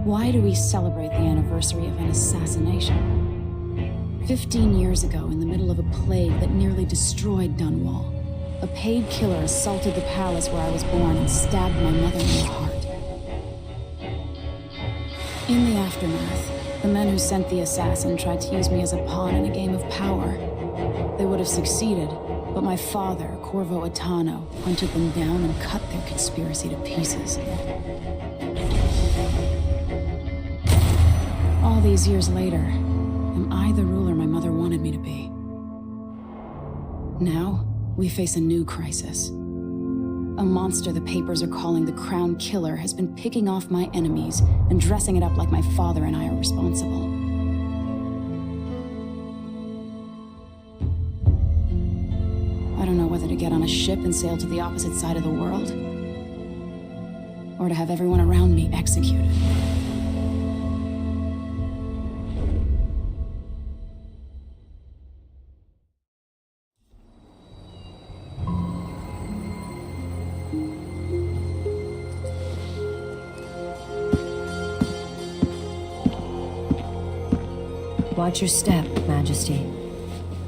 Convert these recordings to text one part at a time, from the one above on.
Why do we celebrate the anniversary of an assassination? 15 years ago, in the middle of a plague that nearly destroyed Dunwall, a paid killer assaulted the palace where I was born and stabbed my mother in the heart. In the aftermath, the men who sent the assassin tried to use me as a pawn in a game of power. They would have succeeded, but my father, Corvo, hunted them down and cut their conspiracy to pieces. All these years later, am I the ruler my mother wanted me to be? Now, we face a new crisis. A monster the papers are calling the Crown Killer has been picking off my enemies and dressing it up like my father and I are responsible. I don't know whether to get on a ship and sail to the opposite side of the world, or to have everyone around me executed. Watch your step, Majesty.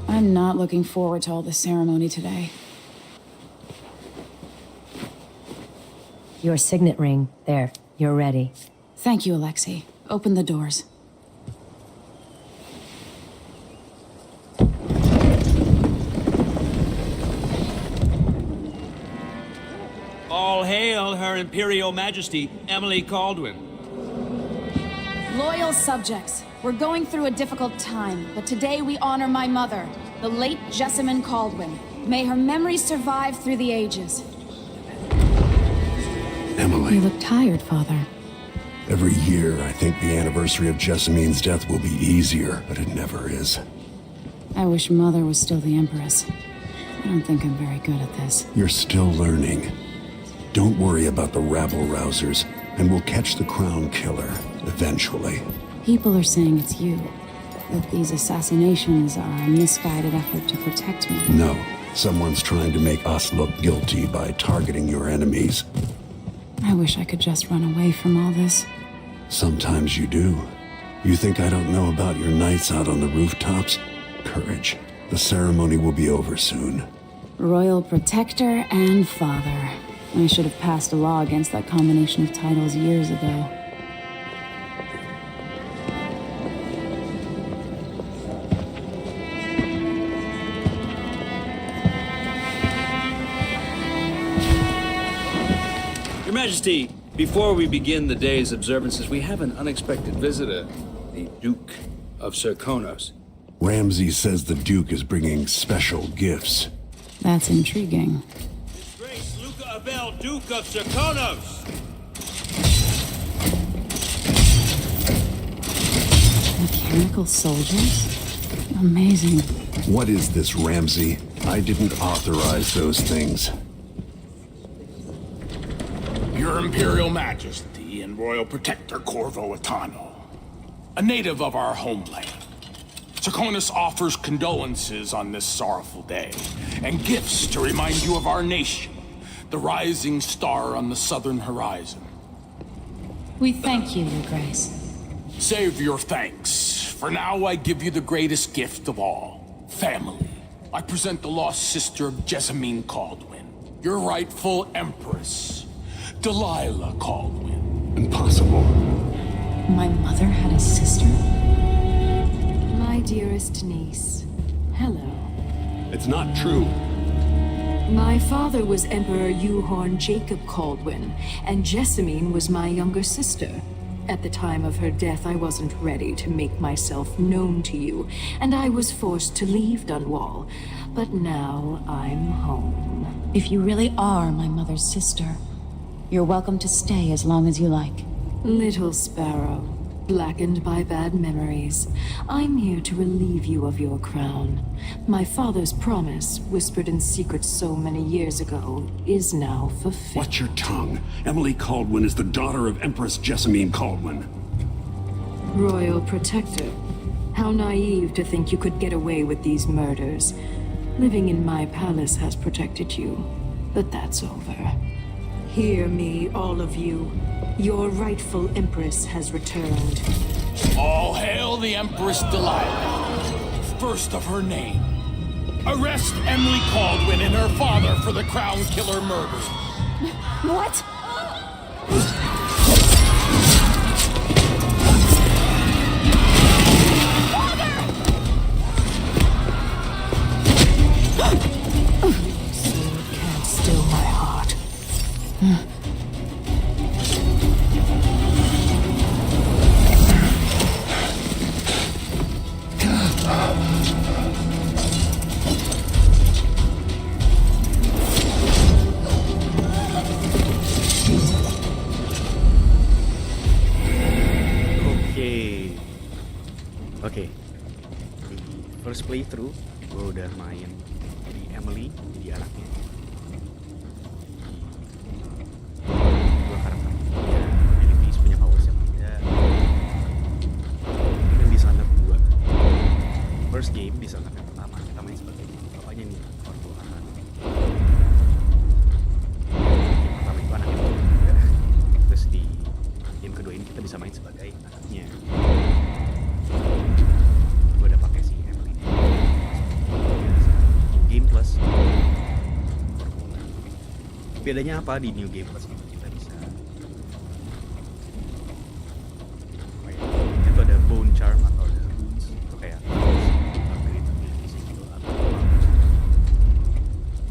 I'm not looking forward to all the ceremony today. Your signet ring. There, you're ready. Thank you, Alexei. Open the doors. All hail Her Imperial Majesty, Emily Caldwin. Loyal subjects, we're going through a difficult time, but today we honor my mother, the late Jessamine Caldwin. May her memory survive through the ages. Emily. You look tired, Father. Every year, I think the anniversary of Jessamine's death will be easier, but it never is. I wish Mother was still the Empress. I don't think I'm very good at this. You're still learning. Don't worry about the rabble-rousers, and we'll catch the Crown Killer, eventually. People are saying it's you. That these assassinations are a misguided effort to protect me. No. Someone's trying to make us look guilty by targeting your enemies. I wish I could just run away from all this. Sometimes you do. You think I don't know about your nights out on the rooftops? Courage. The ceremony will be over soon. Royal Protector and Father. I should have passed a law against that combination of titles years ago. Your Majesty, before we begin the day's observances, we have an unexpected visitor, the Duke of Serkonos. Ramsay says the Duke is bringing special gifts. That's intriguing. His Grace Luca Abel, Duke of Serkonos! Mechanical soldiers? Amazing. What is this, Ramsay? I didn't authorize those things. Your Imperial Majesty and Royal Protector Corvo, a native of our homeland. Serkonos offers condolences on this sorrowful day, and gifts to remind you of our nation, the rising star on the southern horizon. We thank you, Your Grace. Save your thanks. For now, I give you the greatest gift of all, family. I present the lost sister of Jessamine Caldwin, your rightful Empress, Delilah Caldwin. Impossible. My mother had a sister? My dearest niece, hello. It's not true. My father was Emperor Yuhorn Jacob Caldwin, and Jessamine was my younger sister. At the time of her death, I wasn't ready to make myself known to you, and I was forced to leave Dunwall. But now I'm home. If you really are my mother's sister, you're welcome to stay as long as you like. Little sparrow, blackened by bad memories, I'm here to relieve you of your crown. My father's promise, whispered in secret so many years ago, is now fulfilled. Watch your tongue. Emily Caldwin is the daughter of Empress Jessamine Caldwin. Royal Protector, how naive to think you could get away with these murders. Living in my palace has protected you, but that's over. Hear me, all of you. Your rightful Empress has returned. All hail the Empress Delilah, first of her name. Arrest Emily Caldwin and her father for the Crown Killer murder. What? Sword can't still my heart. Oke. Di first playthrough gue udah main di Emily, jadi anaknya. Dua karakter punya abilities, punya powers yang beda. Dan Dishonored 2. First game Dishonored yang pertama kita main sebagai bapaknya nih, Corvo. Game pertama itu anaknya juga. Terus di game kedua ini kita bisa main sebagai anaknya. Gue udah pakai si Emily ini. New Game Plus. Bedanya apa di New Game Plus ini? Kita bisa itu ada Bone Charm atau ada Runes. Itu kayak upgrade abilities gitu atau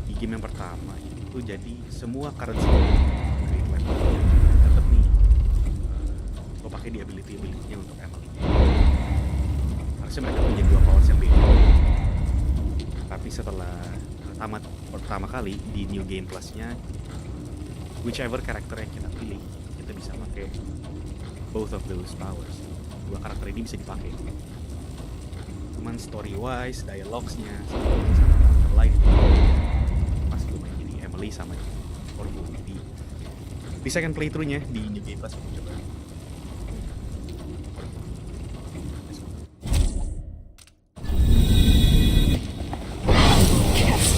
di game yang pertama itu jadi semua currency upgrade levelnya tetap nih gue pakai di ability-ability-nya untuk Emily. Harusnya mereka punya dua powers yang beda. Tapi setelah tamat pertama kali di New Game Plus-nya, whichever karakter yang kita pilih, kita bisa pakai both of those powers. Dua karakter ini bisa dipakai. Cuman story-wise, dialogues-nya sama karakter lain itu beda. Pas gue main jadi Emily sama Corvo. Jadi di second playthrough-nya di New Game Plus gue coba.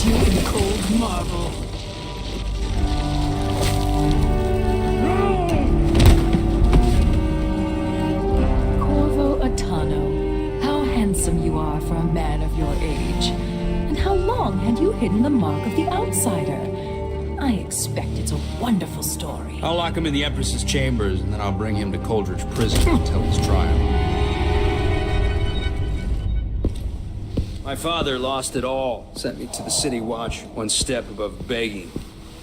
You in cold marble. Corvo Atano, how handsome you are for a man of your age. And how long had you hidden the mark of the outsider? I expect it's a wonderful story. I'll lock him in the Empress's chambers, and then I'll bring him to Coldridge Prison until his trial. My father lost it all. Sent me to the City Watch, one step above begging.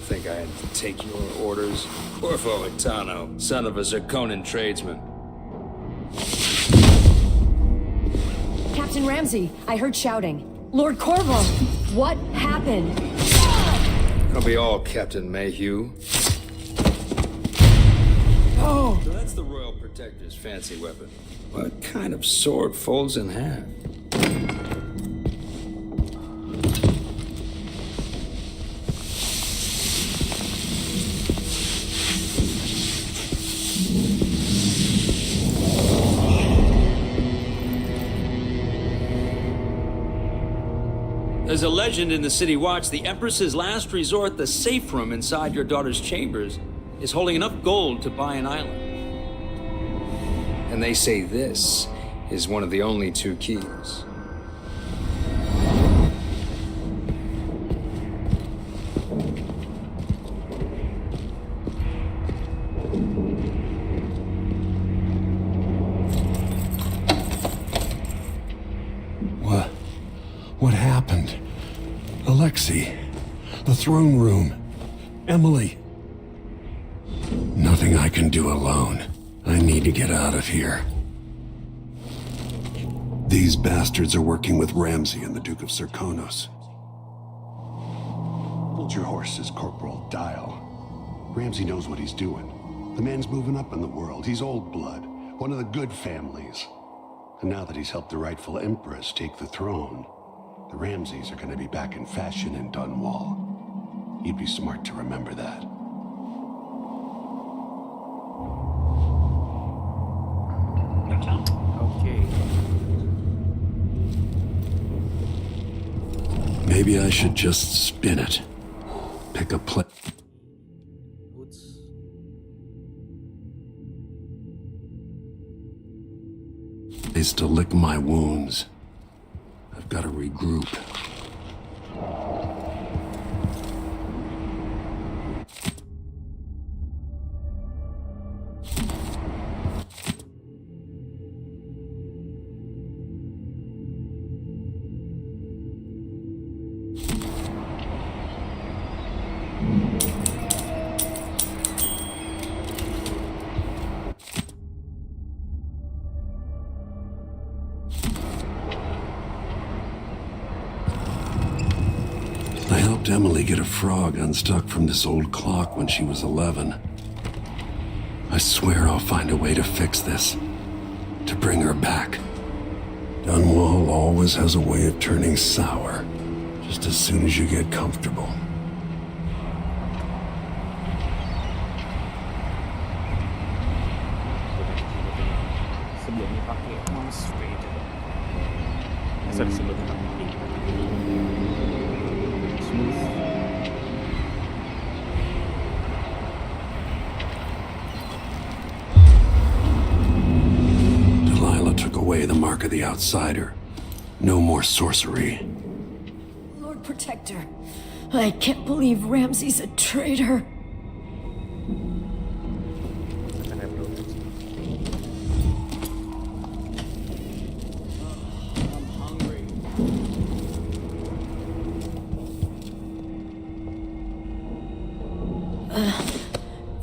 Think I had to take your orders? Corvo Atano, son of a Zirconan tradesman. Captain Ramsey, I heard shouting. Lord Corvo, what happened? I'll be all Captain Mayhew. Oh! So that's the Royal Protector's fancy weapon. What kind of sword folds in half? There's a legend in the City Watch. The Empress's last resort, the safe room inside your daughter's chambers, is holding enough gold to buy an island. And they say this is one of the only two keys. What happened? Alexei, the throne room, Emily. Nothing I can do alone. I need to get out of here. These bastards are working with Ramsey and the Duke of Serkonos. Hold your horses, Corporal Dial. Ramsey knows what he's doing. The man's moving up in the world. He's old blood, one of the good families. And now that he's helped the rightful Empress take the throne, the Ramseys are going to be back in fashion in Dunwall. You'd be smart to remember that. Okay. Maybe I should just spin it. Pick a place. Woods. place to lick my wounds. I've got to regroup. I helped Emily get a frog unstuck from this old clock when she was 11. I swear I'll find a way to fix this. To bring her back. Dunwall always has a way of turning sour, just as soon as you get comfortable. Sebelumnya pakai mouse fader. Sorry, sebelumnya pakai smooth. Delilah took away the mark of the outsider. No more sorcery. Lord Protector, I can't believe Ramsey's a traitor.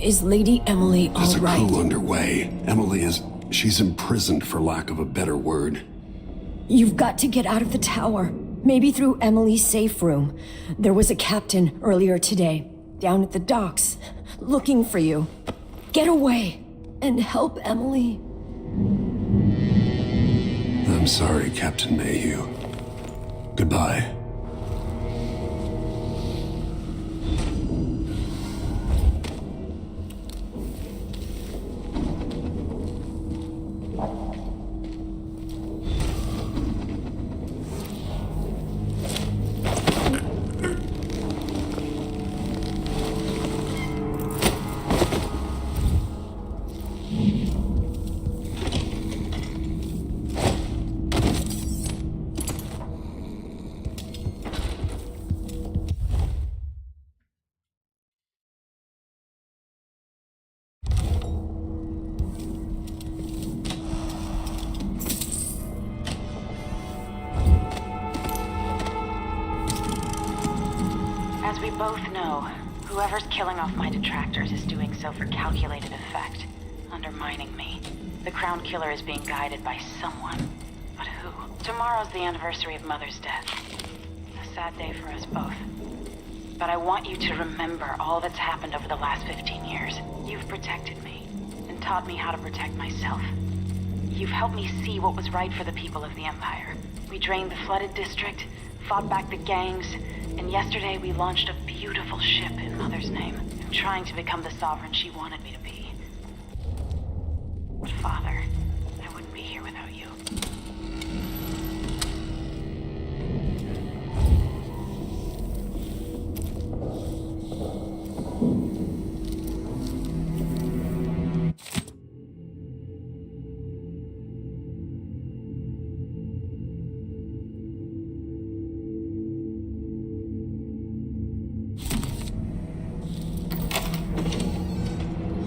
Is Lady Emily all There's a right? coup underway. She's imprisoned for lack of a better word. You've got to get out of the tower. Maybe through Emily's safe room. There was a captain earlier today, down at the docks, looking for you. Get away and help Emily. I'm sorry, Captain Mayhew. Goodbye. As we both know, whoever's killing off my detractors is doing so for calculated effect, undermining me. The Crown Killer is being guided by someone. But who? Tomorrow's the anniversary of Mother's death. A sad day for us both. But I want you to remember all that's happened over the last 15 years. You've protected me, and taught me how to protect myself. You've helped me see what was right for the people of the Empire. We drained the flooded district, fought back the gangs, and yesterday we launched a beautiful ship in Mother's name. I'm trying to become the sovereign she wanted me to be. But Father, I wouldn't be here without you.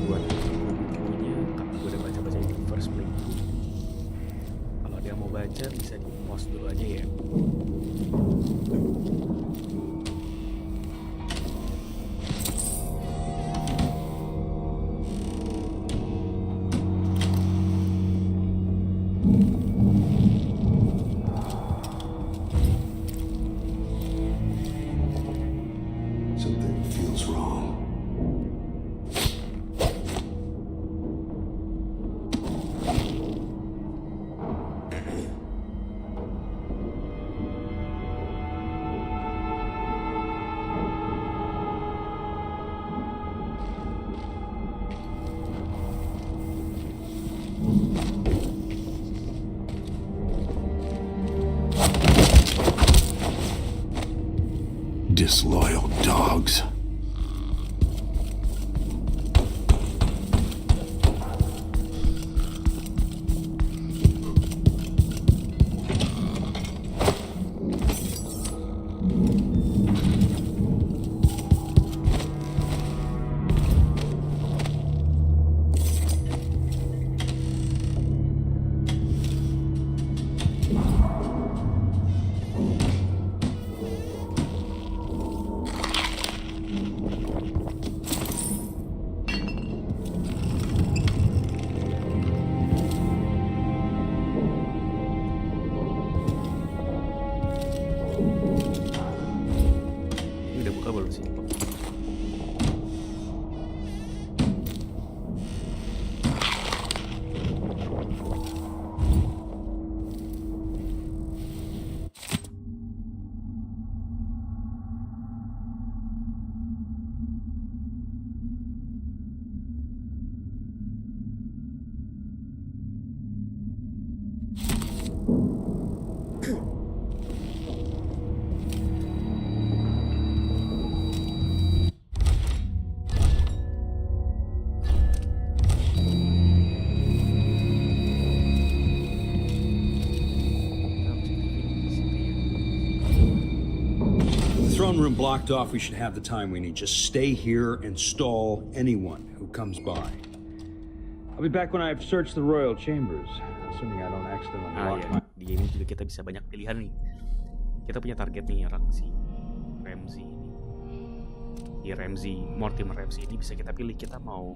Buat bukunya, kakak gue udah baca-baca itu first play. Kalau ada yang mau baca bisa di pause dulu aja ya. Something feels wrong. Disloyal dogs. throne room blocked off, we should have the time we need. Just stay here and stall anyone who comes by. I'll be back when I've searched the royal chambers, assuming I don't accidentally lock my... Di ini juga kita bisa banyak pilihan nih. Kita punya target nih orang si Ramsey ini. Si Ramsey, Mortimer Ramsey ini bisa kita pilih. Kita mau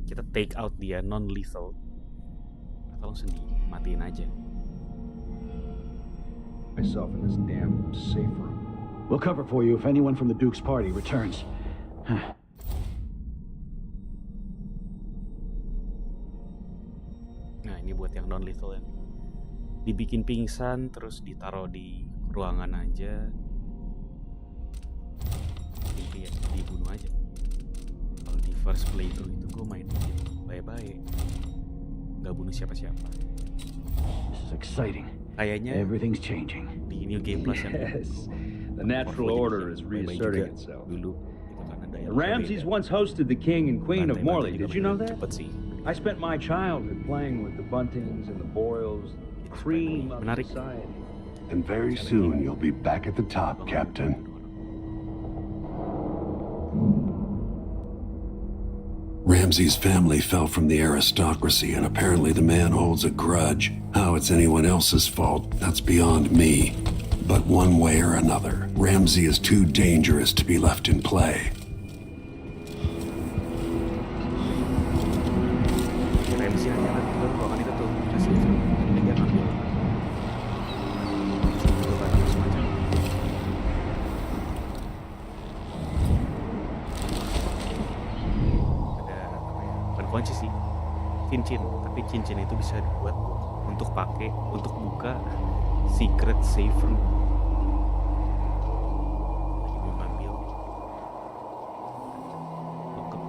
kita take out dia non-lethal atau langsung dimatiin aja. Myself in this damn safe room. We'll cover for you if anyone from the Duke's party returns. Nah, ini buat yang non-lethal ya. Dibikin pingsan terus ditaruh di ruangan aja. Jadi ya, dibunuh aja. Kalau di first playthrough itu gue main baik-baik, nggak bunuh siapa-siapa. This is exciting. Kayaknya Everything's changing. di New Game Plus yang Yes, the natural order is reasserting itself. dulu itu kan ada The yang Ramseys berbeda. once hosted the king and queen of Bantai-bantai Morley. juga Did you know bener, that? cepet sih. I spent my childhood playing with the Buntings and the Boyles, the cream of Menarik. society. And very soon you'll be back at the top, Captain. Ramsey's family fell from the aristocracy, and apparently the man holds a grudge. How it's anyone else's fault, that's beyond me. But one way or another, Ramsey is too dangerous to be left in play. Ramsey hanya ada di ruangan itu tuh kasih itu dia ambil semacam bukan kunci sih, cincin, tapi cincin itu bisa dibuat untuk pakai untuk buka secret safe room. Lagi mau ngambil lengkap.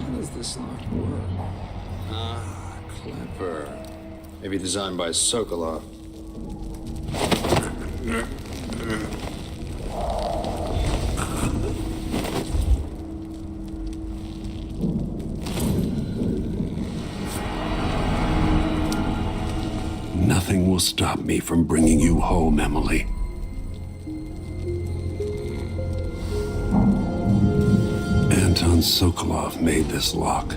How does this lock work? Ah, clever. Maybe designed by Sokolov. Nothing will stop me from bringing you home, Emily. Anton Sokolov made this lock.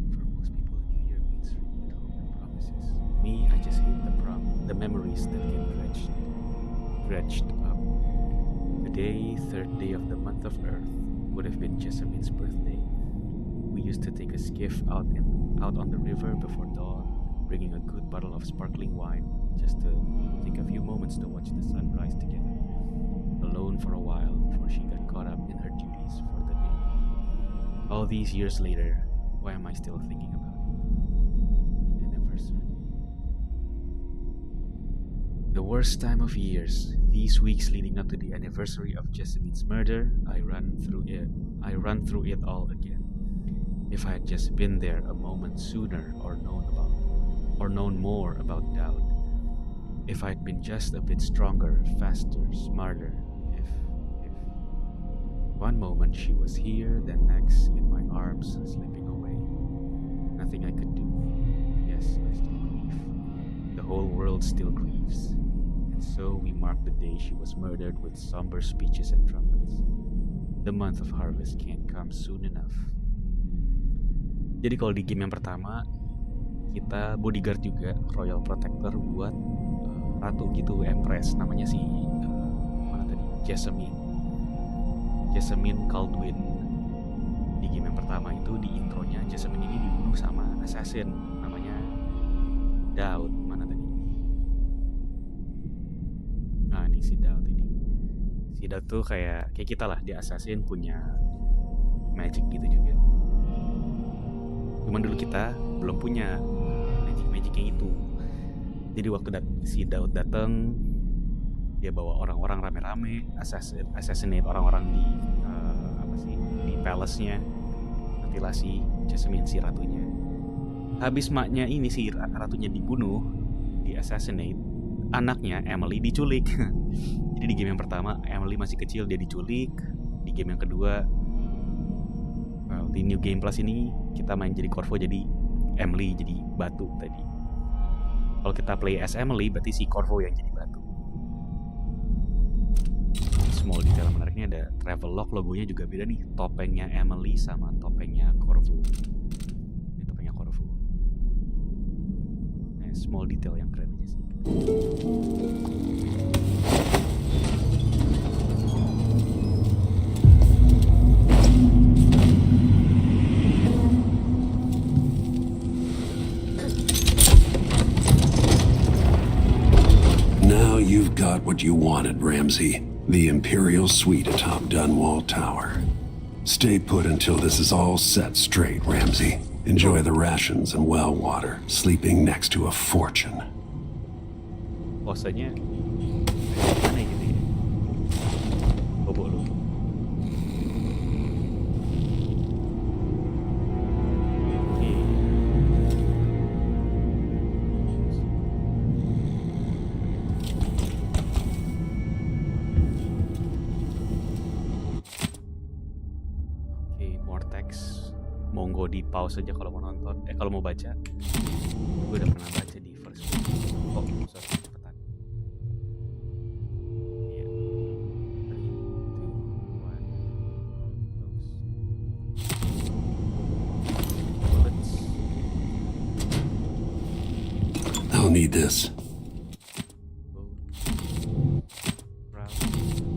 For most people, New Year means renewed hope and promises. Me, I just hate the memories that get dredged up. Today, third day of the month of Earth, would have been Jessamyn's birthday. We used to take a skiff out on the river before dawn, bringing a good bottle of sparkling wine, just to take a few moments to watch the sun rise together. Alone for a while before she got caught up in her duties for the day. All these years later, why am I still thinking about it? Anniversary. The worst time of years. These weeks leading up to the anniversary of Jessamyn's murder, I run through it all again. If I had just been there a moment sooner, or known more about doubt. If I'd been just a bit stronger, faster, smarter. If one moment she was here, then next in my arms, slipping away. Nothing I could do. Yes, I still grieve. The whole world still grieves. And so we mark the day she was murdered with somber speeches and trumpets. The month of harvest can't come soon enough. Jadi kalau di game yang pertama, kita bodyguard juga, royal protector buat ratu gitu, empress, namanya si mana tadi, Jessamyn Caldwin. Di game yang pertama itu di intronya Jessamyn ini dibunuh sama assassin namanya Daud, mana tadi? Nah ini si Daud ini. Si Daud tuh kayak kita lah, dia assassin punya magic gitu juga. Cuman Cuman dulu kita belum punya magic-magicnya itu. Jadi waktu si Daud datang, dia bawa orang-orang rame-rame, assassinate orang-orang di di palace-nya, mutilasi Jasmine si ratunya. Habis maknya ini si ratunya dibunuh, di assassinate, anaknya Emily diculik. Jadi di game yang pertama Emily masih kecil, dia diculik. Di game yang kedua, di New Game Plus ini kita main jadi Corvo, jadi Emily jadi batu tadi. Kalau kita play as Emily berarti si Corvo yang jadi batu. Small detail menariknya ada travel log, logonya juga beda nih, topengnya Emily sama topengnya Corvo. Ini topengnya Corvo. Nah, small detail yang keren aja sih. Now you've got what you wanted, Ramsey. The Imperial Suite atop Dunwall Tower. Stay put until this is all set straight, Ramsey. Enjoy the rations and well water, sleeping next to a fortune. Posenya aneh gitu ya. Bobo lu. Monggo di pause aja kalau mau nonton, kalau mau baca. Gue udah pernah baca di first page. Oh, sorry, cepetan. Iya. 3, 2, 1, close. I'll need this.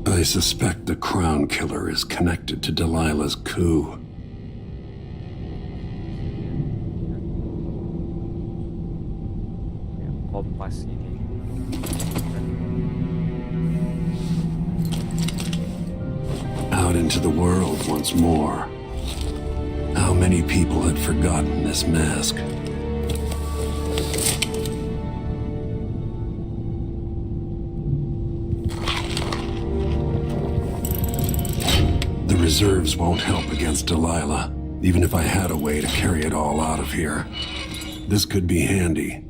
I suspect the Crown Killer is connected to Delilah's coup. Kompas ini. Out into the world once more. How many people had forgotten this mask? The reserves won't help against Delilah, even if I had a way to carry it all out of here. This could be handy.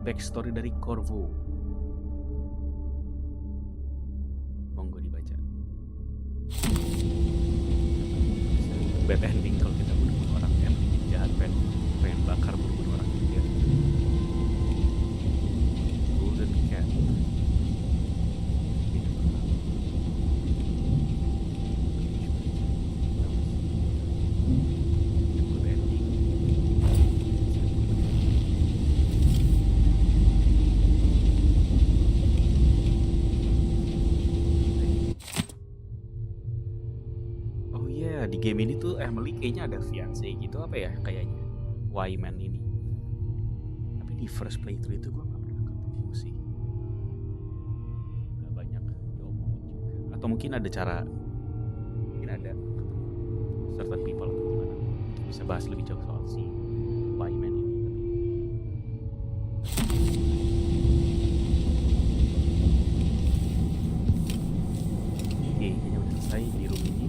Backstory dari Corvo. Monggo dibaca. Bad ending kalau kita bunuh orang yang jahat, pengen bakar bunuh orang juga. Golden Cat. Di game ini tuh Emily kayaknya ada fiancé gitu apa ya kayaknya, Wyman ini. Tapi di first playthrough itu gue gak pernah ketemu sih. Gak banyak diomongin juga. Atau mungkin ada cara, mungkin ada certain people atau gimana untuk bisa bahas lebih jauh soal si Wyman ini. Oke, kayaknya udah selesai di room ini.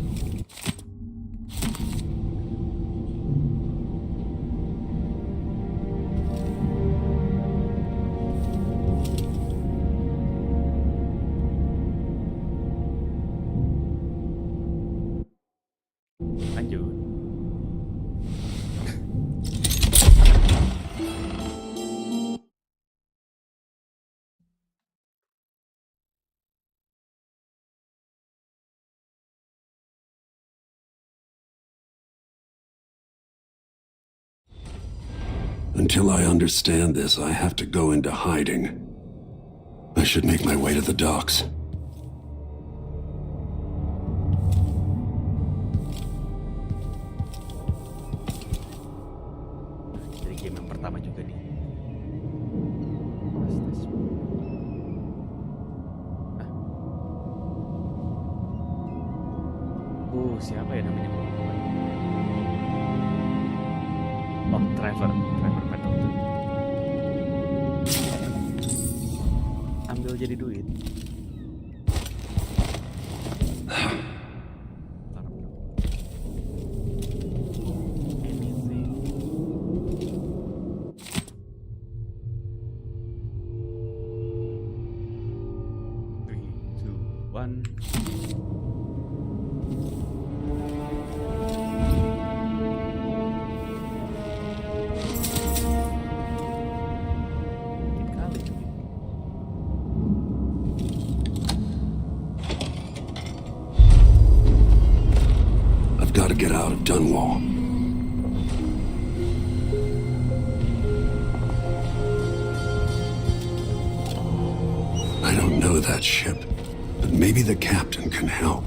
Until I understand this, I have to go into hiding. I should make my way to the docks. Dari game yang pertama juga nih. Siapa ya namanya? Oh, Trevor Pendleton. Ambil jadi duit. Anything. 3, 2, 1. Gotta get out of Dunwall. I don't know that ship, but maybe the captain can help.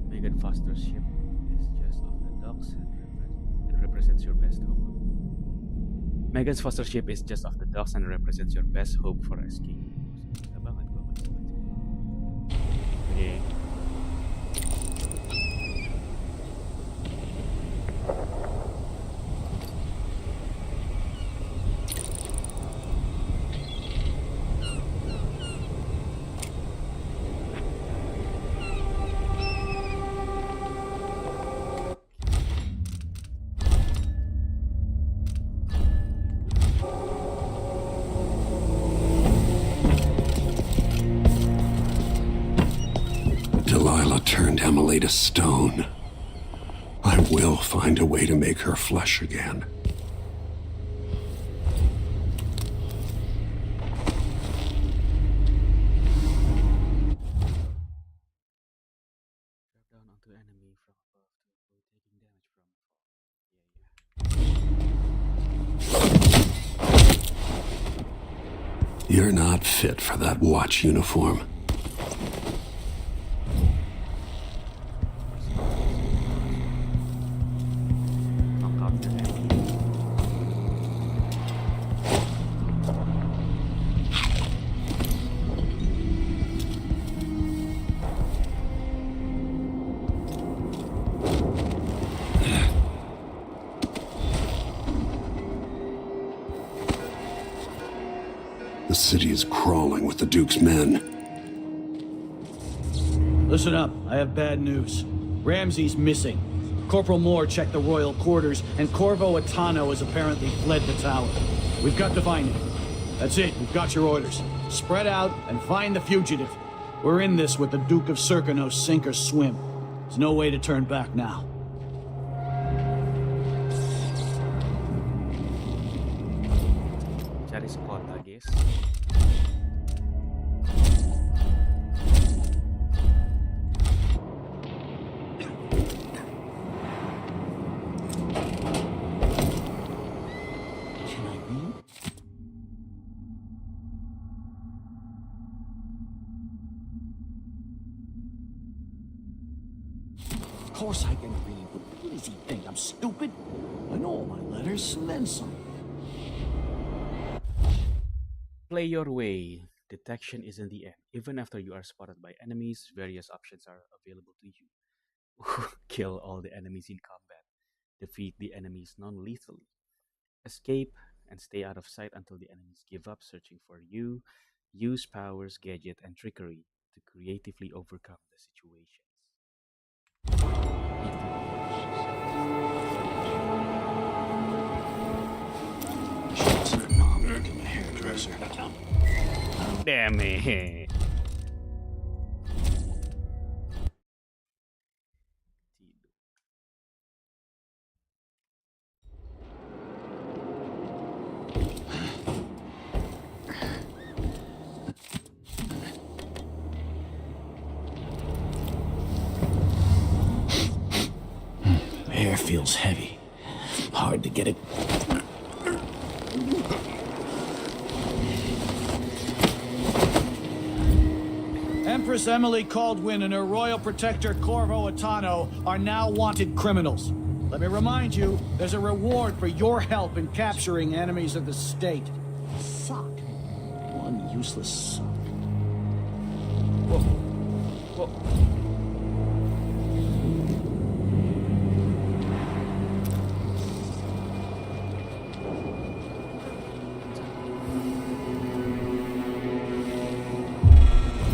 Megan Foster's ship is just off the docks and it represents your best hope. Megan Foster's ship is just off the docks and represents your best hope for escape. Susah banget gua baca. Oke. Turned Emily to stone. I will find a way to make her flesh again. Drop down onto enemy from above to avoid taking damage from. You're not fit for that watch uniform. The city is crawling with the Duke's men. Listen up, I have bad news. Ramsey's missing. Corporal Moore checked the royal quarters, and Corvo Atano has apparently fled the tower. We've got to find him. That's it, we've got your orders. Spread out and find the fugitive. We're in this with the Duke of Serkano, sink or swim. There's no way to turn back now. Cari sekota, guys. Of course I can read, but what does he think? I'm stupid? I know all my letters and then some. Play your way. Detection isn't the end. Even after you are spotted by enemies, various options are available to you. Kill all the enemies in combat. Defeat the enemies non-lethally. Escape and stay out of sight until the enemies give up searching for you. Use powers, gadget, and trickery to creatively overcome the situations. Damn it. Air feels heavy. hard to get it. Empress Emily Caldwin and her royal protector Corvo Atano are now wanted criminals. Let me remind you, there's a reward for your help in capturing enemies of the state. Suck. One useless suck. Whoa. Whoa.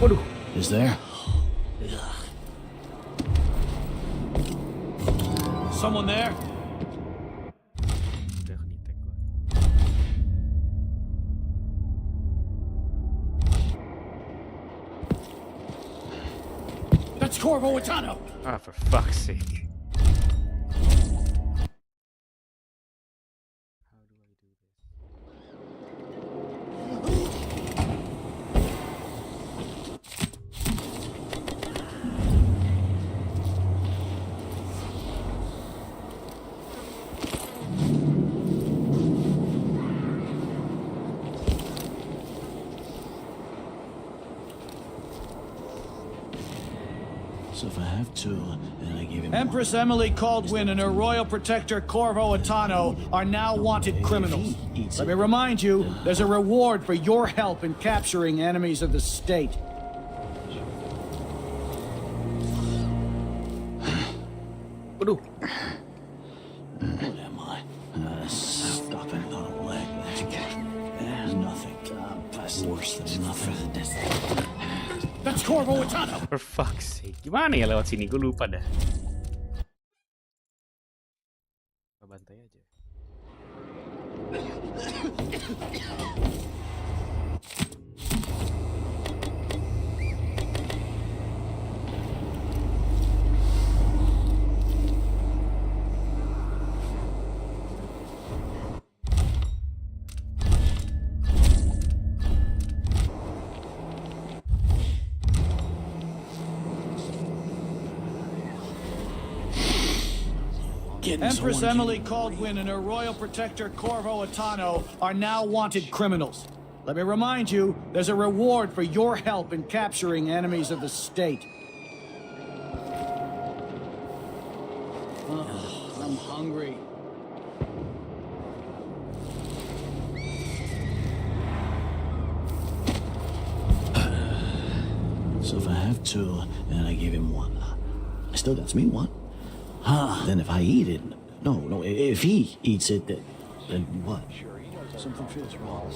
Waduh. Is there? Someone there? Udah ke-detect gua. That's Corvo Atano! Ah, for fuck's sake. How do I do this? So if I have to, then I give him Empress Emily Caldwin and her royal protector Corvo Atano are now wanted criminals. Let me remind you, there's a reward for your help in capturing enemies of the state. Waduh. What am I? Stopping on a leg. There's nothing. Worse than nothing. That's Corvo Atano! For fuck's sake. Gimana ya lewat sini? Gue lupa dah. Bantai aja. Empress Emily Caldwin and her royal protector Corvo Atano are now wanted criminals. Let me remind you, there's a reward for your help in capturing enemies of the state. I'm hungry. So if I have two, then I give him one. I still got me one. Then if I eat it, no, if he eats it, then what? Sure, he does. Something feels wrong.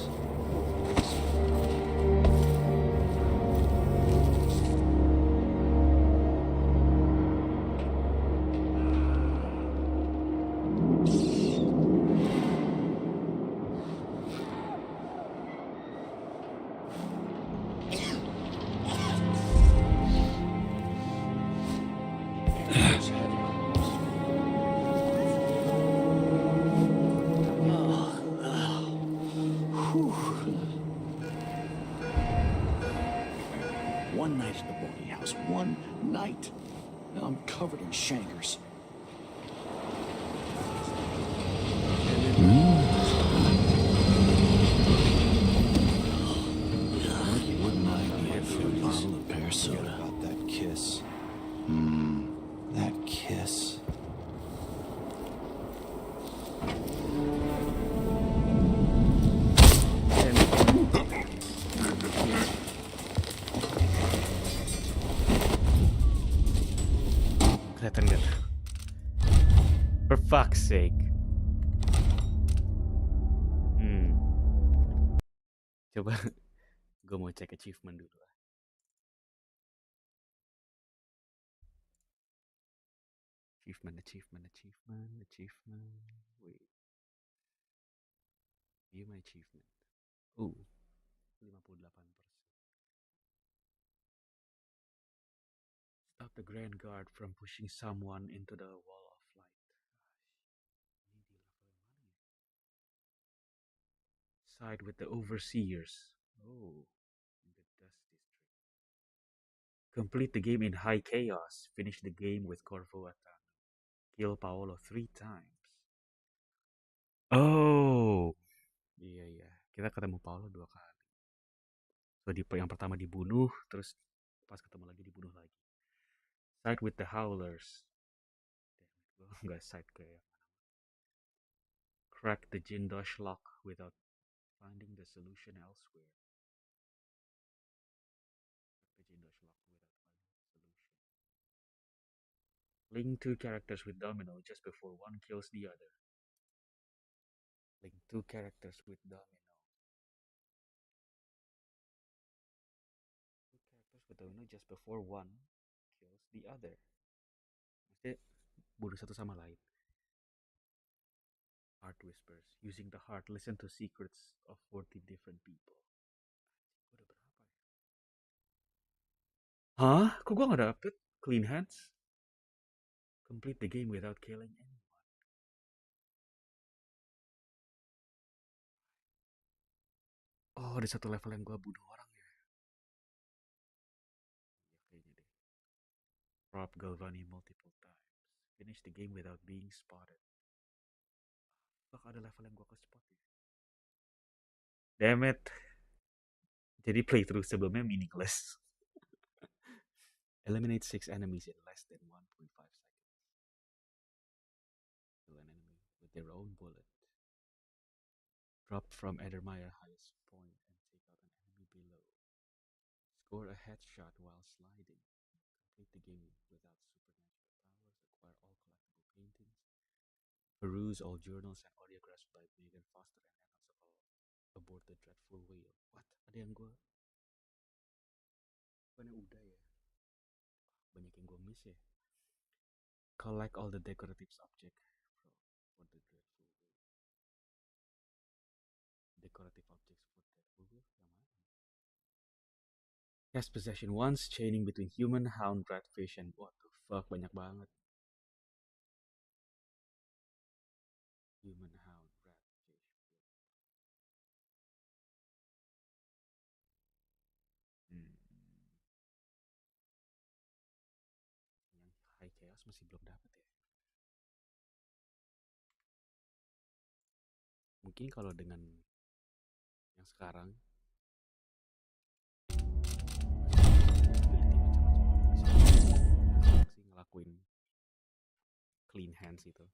One night at the boarding house. One night. Now I'm covered in shankers. Wouldn't I be here for a bottle of pear soda? About that kiss. That kiss. Kelihatan gak tuh? For fuck's sake. Coba gue mau cek achievement dulu lah. Achievement. Wait. View my achievement. 58%. Stop the Grand Guard from pushing someone into the wall of light. Ini di level yang mana ya? Side with the overseers. In the Dust District. Complete the game in high chaos. Finish the game with Corvo Atano. Kill Paolo 3 times. Oh, iya iya. Kita ketemu Paulo 2 kali. So yang pertama dibunuh, terus pas ketemu lagi dibunuh lagi. Side with the Howlers. Gue nggak side ke yang crack the Jindosh lock without finding the solution elsewhere. Crack the Jindosh lock without finding the solution. Link 2 characters with Domino just before one kills the other. Link 2 characters with Domino. 2 characters with Domino just before one kills the other. Maksudnya bunuh satu sama lain. Heart whispers. Using the heart, listen to secrets of 40 different people. Udah berapa ya? Hah? Kok gua nggak dapet clean hands? Complete the game without killing anyone. Oh, ada satu level yang gua bunuh orang ya. Ya kayaknya deh. Rob Galvani multiple times. Finish the game without being spotted. Fuck, ada level yang gua ke spot ya. Damn it. Jadi playthrough sebelumnya meaningless. Eliminate 6 enemies in less than 1.5 seconds. Kill an enemy with their own bullet. Drop from Edermeyer highest point and take out an enemy below. Score a headshot while sliding. Complete the game without supernatural powers. Acquire all collectible paintings. Peruse all journals and audiographs by Megan Foster and annals all aboard the dreadful whale. What? Ada yang gue... Bukannya udah ya? Banyak yang gue miss ya. Collect all the decorative objects for the dreadful whale. Decorative objects for dreadful whale? Yang mana? Cast possession once, chaining between human, hound, ratfish, and what the fuck, banyak banget. Human, hound, ratfish. Yang high chaos masih belum dapat ya. Mungkin kalau dengan yang sekarang sih ngelakuin clean hands itu.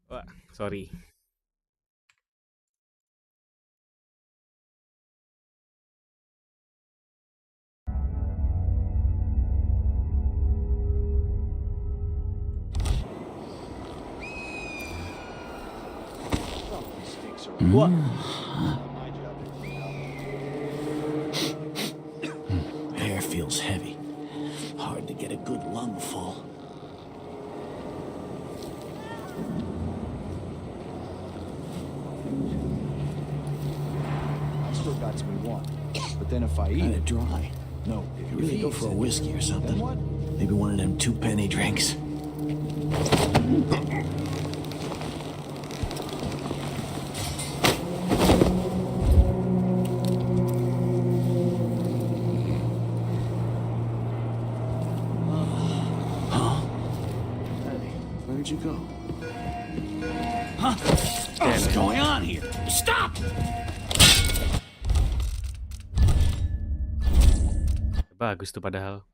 Wah, sorry. What? Air feels heavy. Hard to get a good lungful. I still got some we want. But then if I eat Kinda it, dry. no, You really go for a whiskey or something. then what? Maybe one of them 2-penny drinks. Where'd you go? What's going on here? Stop! Bagus tuh padahal.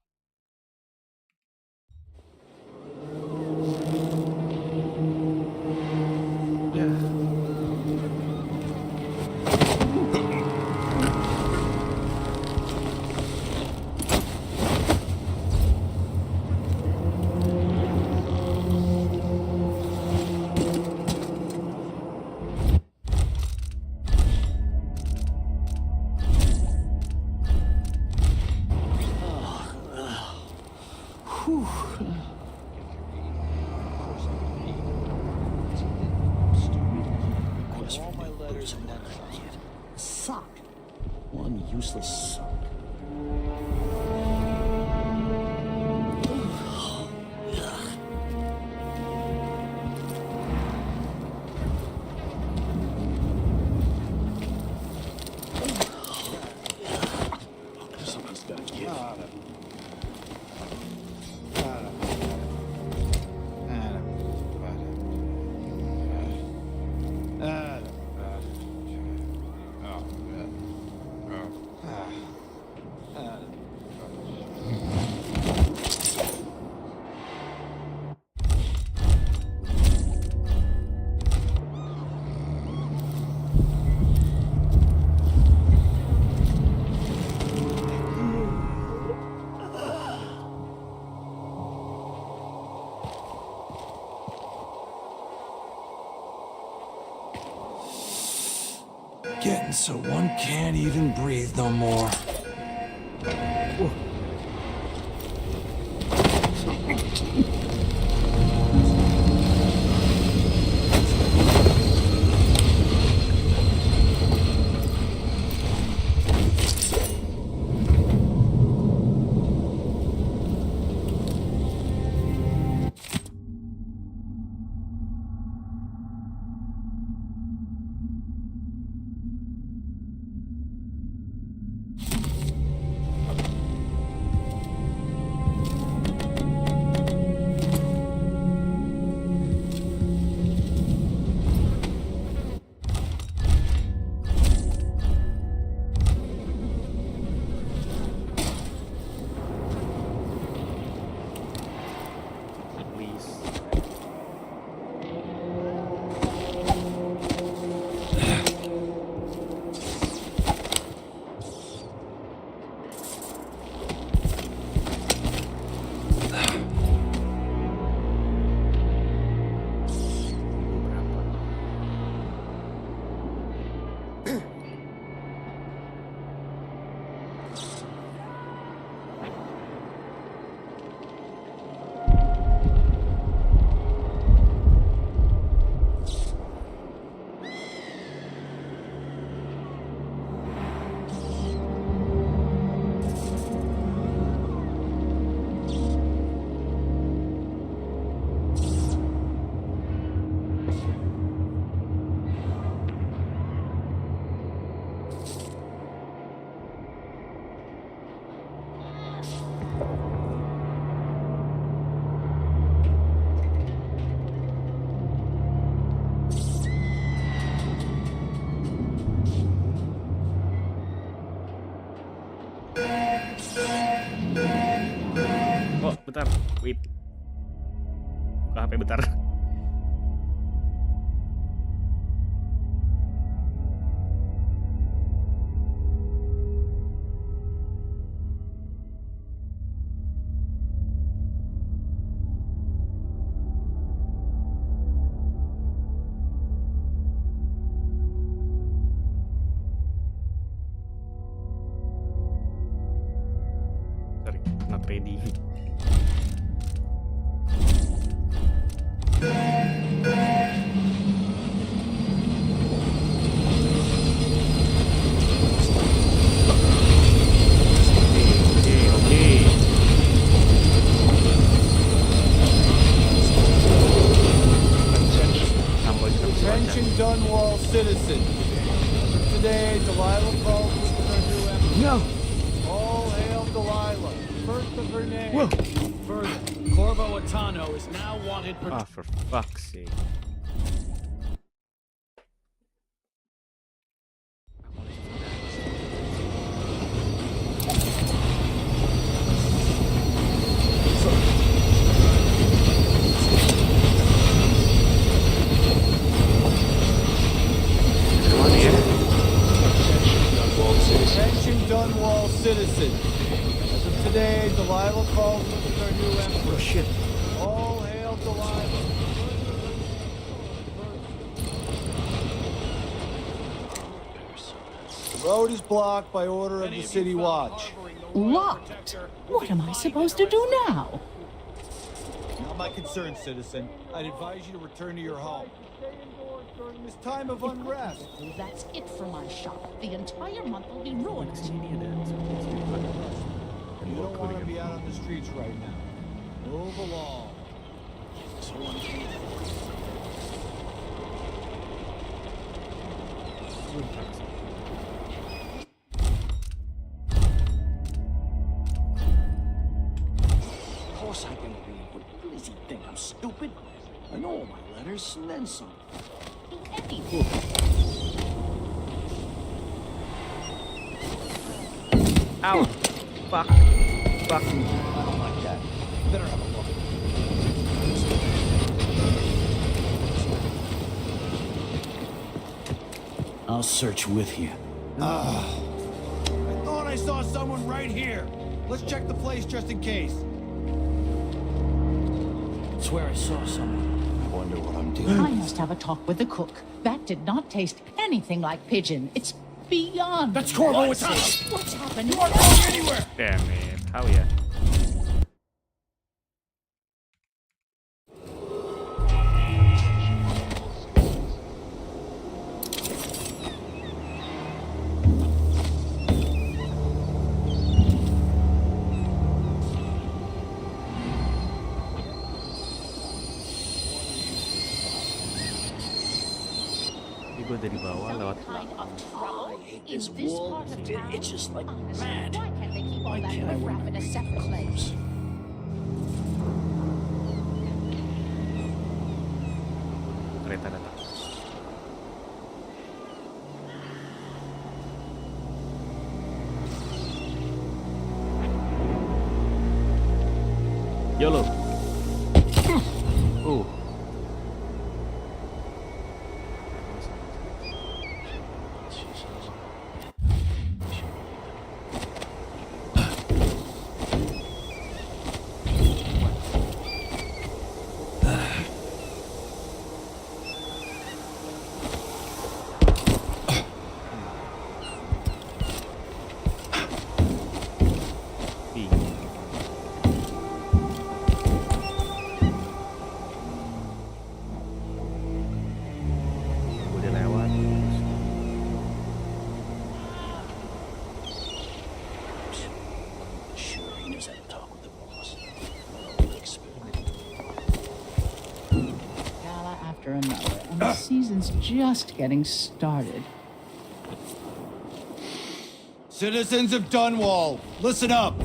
Request for new booze and never yet. Sock. One useless sock. Something's gotta give. Getting so one can't even breathe no more. Please. Oh, bentar. Wait. Buka HP bentar. ready. Attention Dunwall citizens. Today, Delilah calls with her new emperor. No! All hail Delilah, first of her name. Whoa. Further, Corvo Atano is now wanted for... Ah, for fuck's sake. Attention Dunwall citizens. As of today, Delilah calls with her new emperor. Oh shit. All hail Delilah. The road is blocked by order of the City Watch. Locked? What am I supposed to do now? Not my concern, citizen. I'd advise you to return to your home. Stay indoors during this time of unrest. That's it for my shop. The entire month will be ruined. You don't want to be out on the streets right now. Move along. Of course I can read. What does he think? I'm stupid? I know all my letters and then some. Ow! Fuck. Fuck me. I don't like that. Better have a look. I'll search with you. I thought I saw someone right here. Let's check the place just in case. Swear I saw someone. I wonder what I'm doing. I must have a talk with the cook. That did not taste anything like pigeon. It's beyond. That's Corvo What's Atano. What's happening? Anywhere. Damn it. How ya? Jadi gue dari bawah lewat Kind of trouble in this this wall. part of town. It's just like Honestly, mad. why can't they keep all Why that can't I riffraff in a separate place? kereta datang. YOLO. Udah lewat. Sure, he knows how to talk with the boss. Gala after another, and the season's just getting started. Citizens of Dunwall, listen up.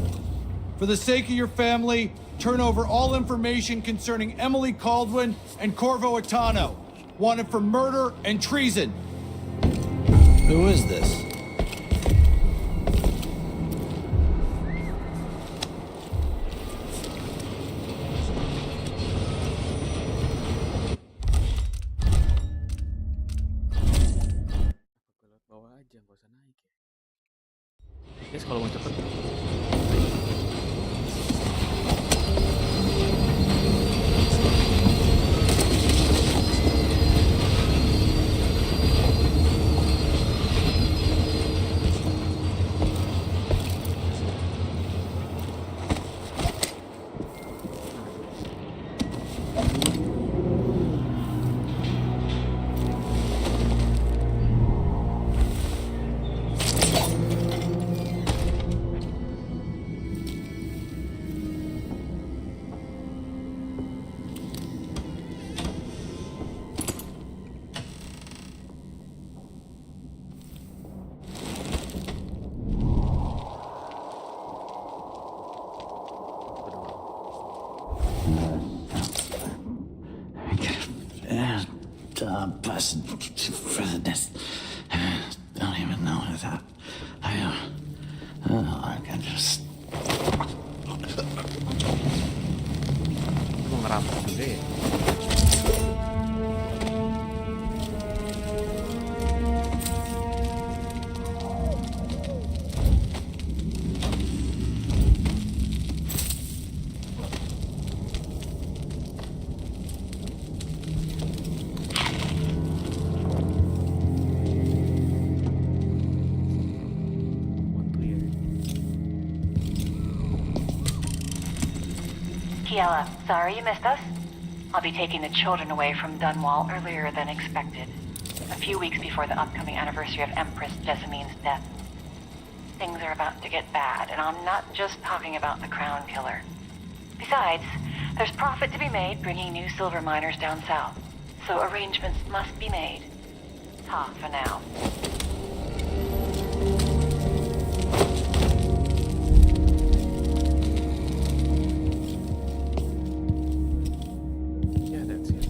For the sake of your family, turn over all information concerning Emily Caldwin and Corvo Atano, wanted for murder and treason. Who is this? Lewat bawah aja, gak usah naik ya. Guys, kalau mau cepet. person for this. Don't even know that. I can just. Lu ngerampok juga ya. Kiela, sorry you missed us. I'll be taking the children away from Dunwall earlier than expected. A few weeks before the upcoming anniversary of Empress Jessamine's death. Things are about to get bad, and I'm not just talking about the Crown Killer. Besides, there's profit to be made bringing new silver miners down south. So arrangements must be made. Ta for now. Yeah, that's it.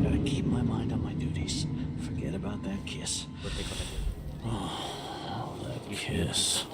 Gotta keep my mind on my duties. Forget about that kiss. Buat record aja. Oh, that kiss.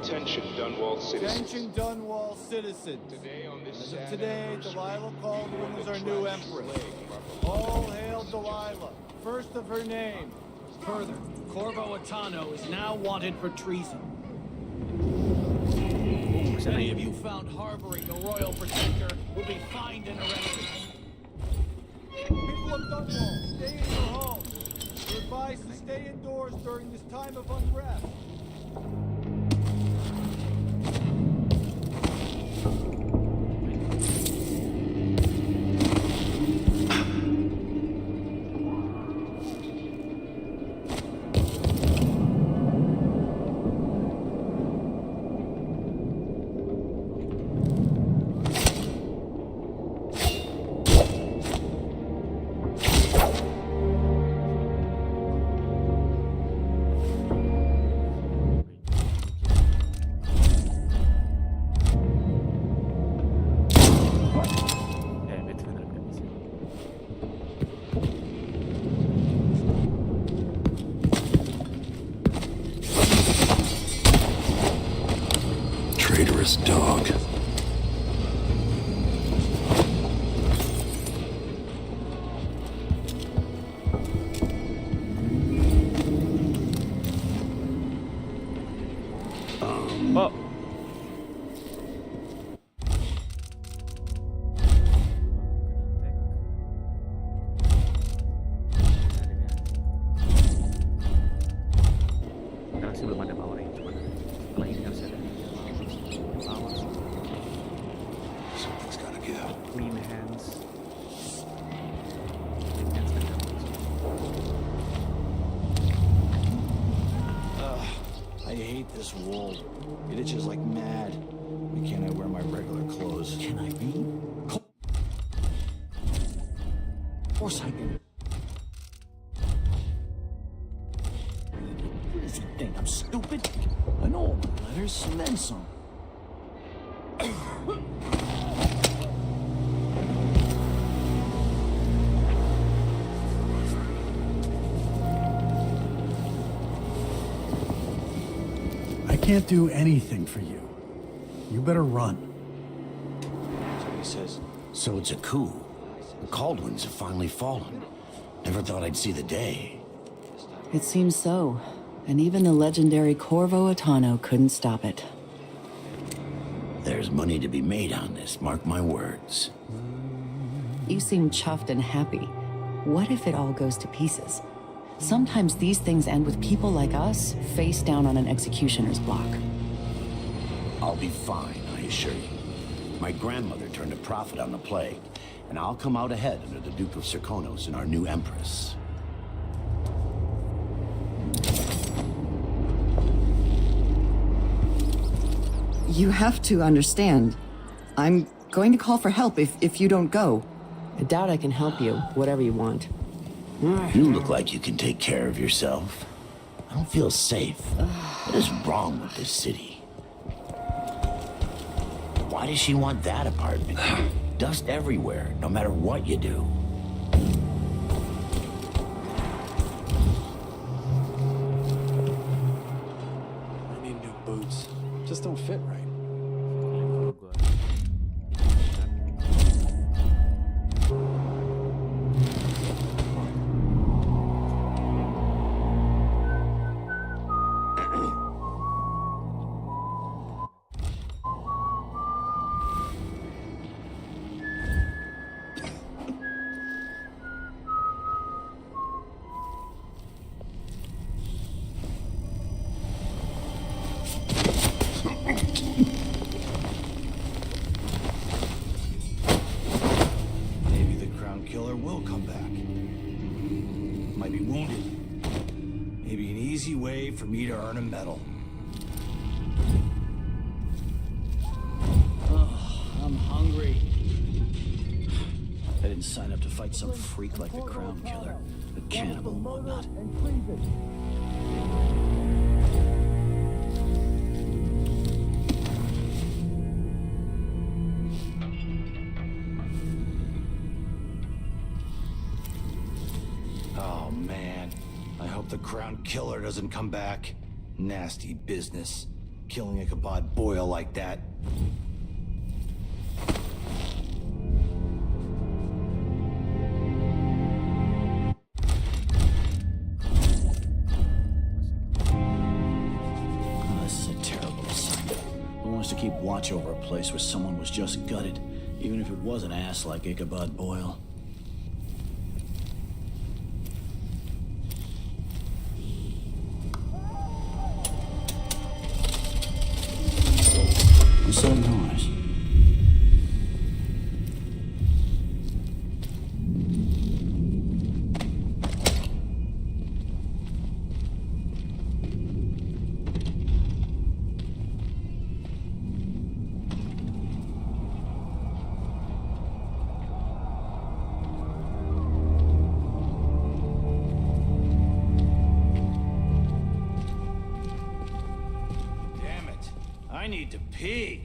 Attention, Dunwall citizens. Attention, Dunwall citizens. As of today, Delilah Caldwin is our new empress. All hail Delilah, first of her name. Further, Corvo Atano is now wanted for treason. Any of you found harboring the Royal Protector will be fined and arrested. People of Dunwall, stay in your homes. You're advised to stay indoors during this time of unrest. Traitorous dog. Oh. Sekarang sih belum ada power range, cuman setelah ini harus ada power. Something's gotta give. Clean hands. Clean hands kan dapat. I hate this wool. It itches like mad. Why can't I wear my regular clothes? Can I be? Of course I can. What does he think? I'm stupid? I know all my letters and then some. can't do anything for you. You better run. So he says. So it's a coup. The Caldwins have finally fallen. Never thought I'd see the day. It seems so. And even the legendary Corvo Atano couldn't stop it. There's money to be made on this, mark my words. You seem chuffed and happy. What if it all goes to pieces? Sometimes these things end with people like us face down on an executioner's block. I'll be fine, I assure you. My grandmother turned a profit on the plague, and I'll come out ahead under the Duke of Serkonos and our new Empress. You have to understand. I'm going to call for help if you don't go. I doubt I can help you, whatever you want. You look like you can take care of yourself. I don't feel safe. What is wrong with this city? Why does she want that apartment? Dust everywhere, no matter what you do. I need new boots. Just don't fit right. For me to earn a medal. I'm hungry. I didn't sign up to fight some freak like the Crown Killer, a cannibal and whatnot. Oh man, I hope the Crown Killer doesn't come back. Nasty business, killing Ichabod Boyle like that. To keep watch over a place where someone was just gutted, even if it was an ass like Ichabod Boyle. What's that noise? I need to pee.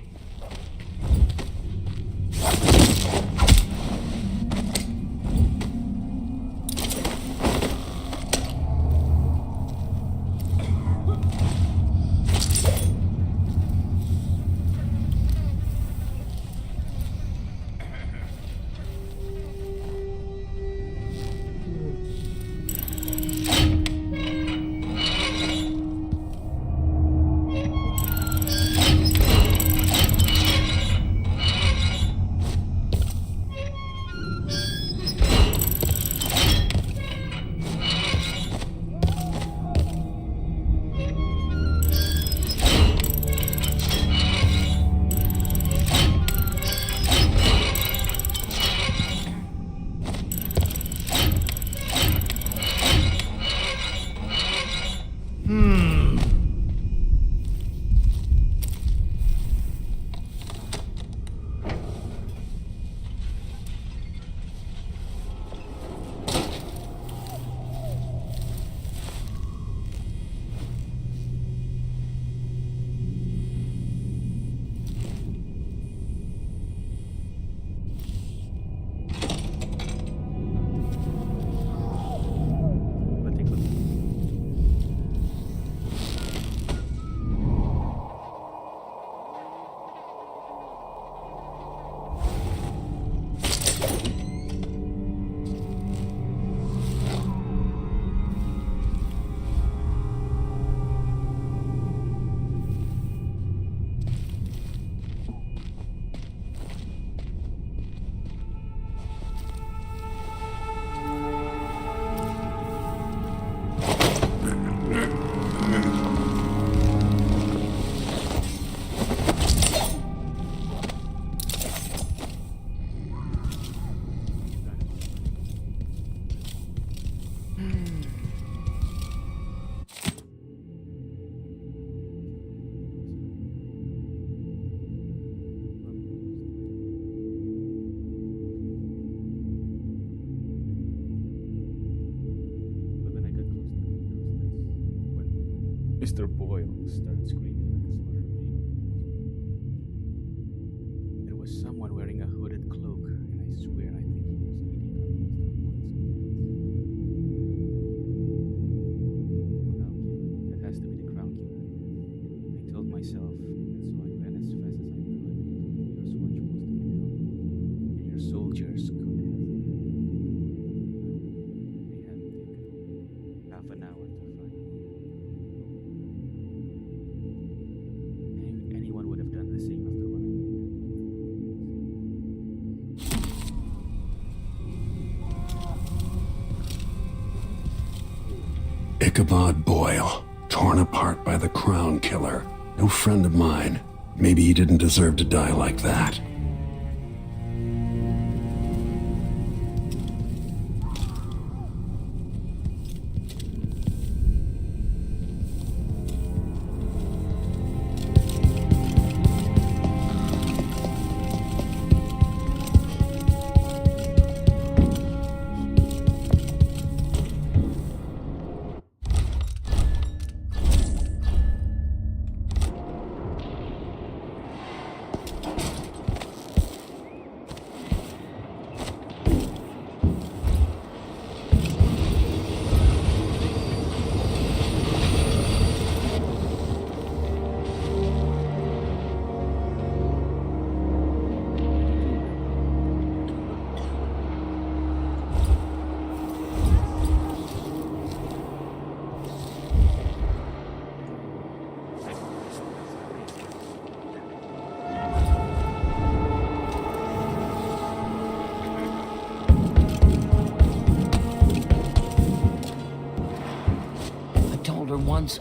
Mr. Boyle started screaming like a slaughtered baby. There was someone wearing a hooded cloak, and I swear I think he was eating up Mr. Boyle's kids. Crown killer. That has to be the crown killer. I told myself, and so I ran as fast as I could. Here's what you're supposed to be doing. And your soldiers could have. They had to take half an hour to find me. Anyone would have done the same after what I did. Ichabod Boyle, torn apart by the Crown Killer. No friend of mine. Maybe he didn't deserve to die like that.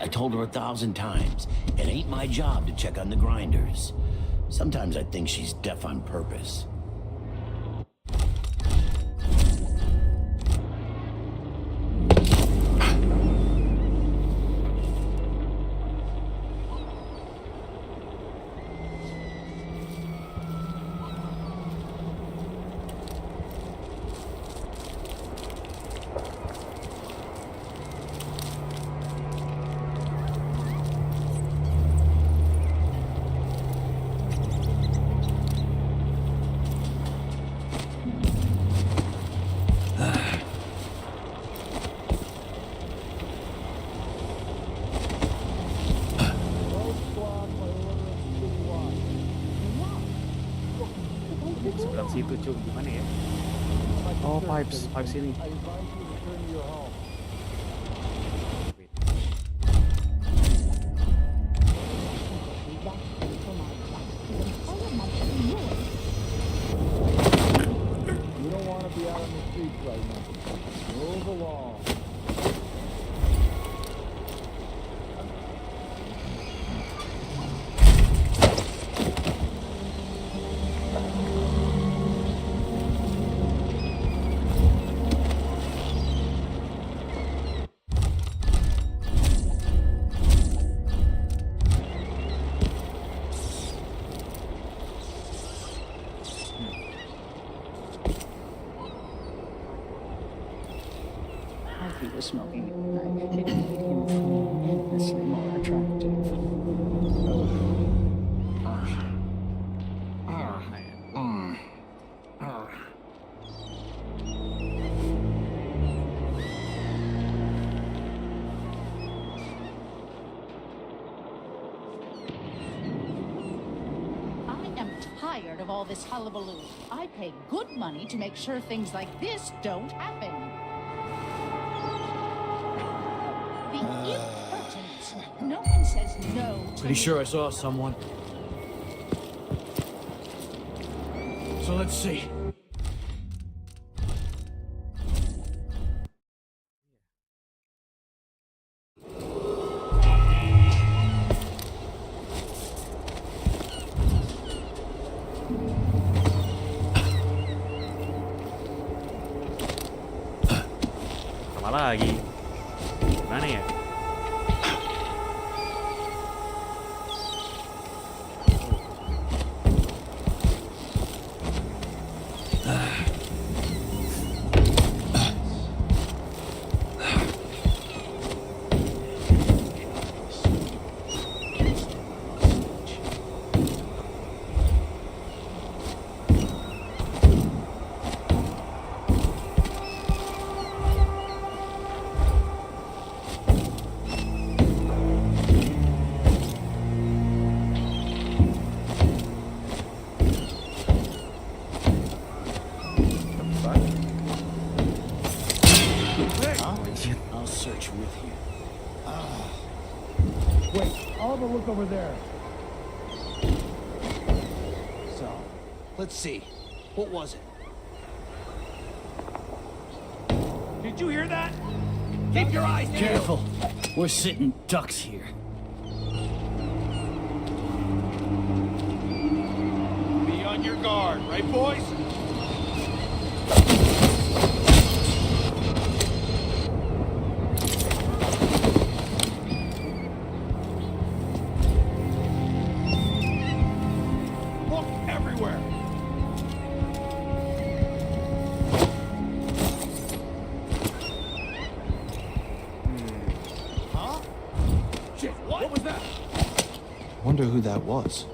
I told her 1,000 times. It ain't my job to check on the grinders. Sometimes I think she's deaf on purpose. Sebelah situ cuy, gimana ya? Oh, pipes ini. You don't want to be out on the streets right now. Move along. He was smoking at night. It made him tremendously more attractive. I am tired of all this hullabaloo. I pay good money to make sure things like this don't happen. The impertinence. No one says no to Pretty sure I saw someone. So let's see. Sama lagi. Gimana ya? Wait, I'll have a look over there. So, let's see. What was it? Did you hear that? Keep your eyes peeled. Careful. We're sitting ducks here. Be on your guard, right, boys? Look everywhere. Huh? Shit, what was that? Wonder who that was.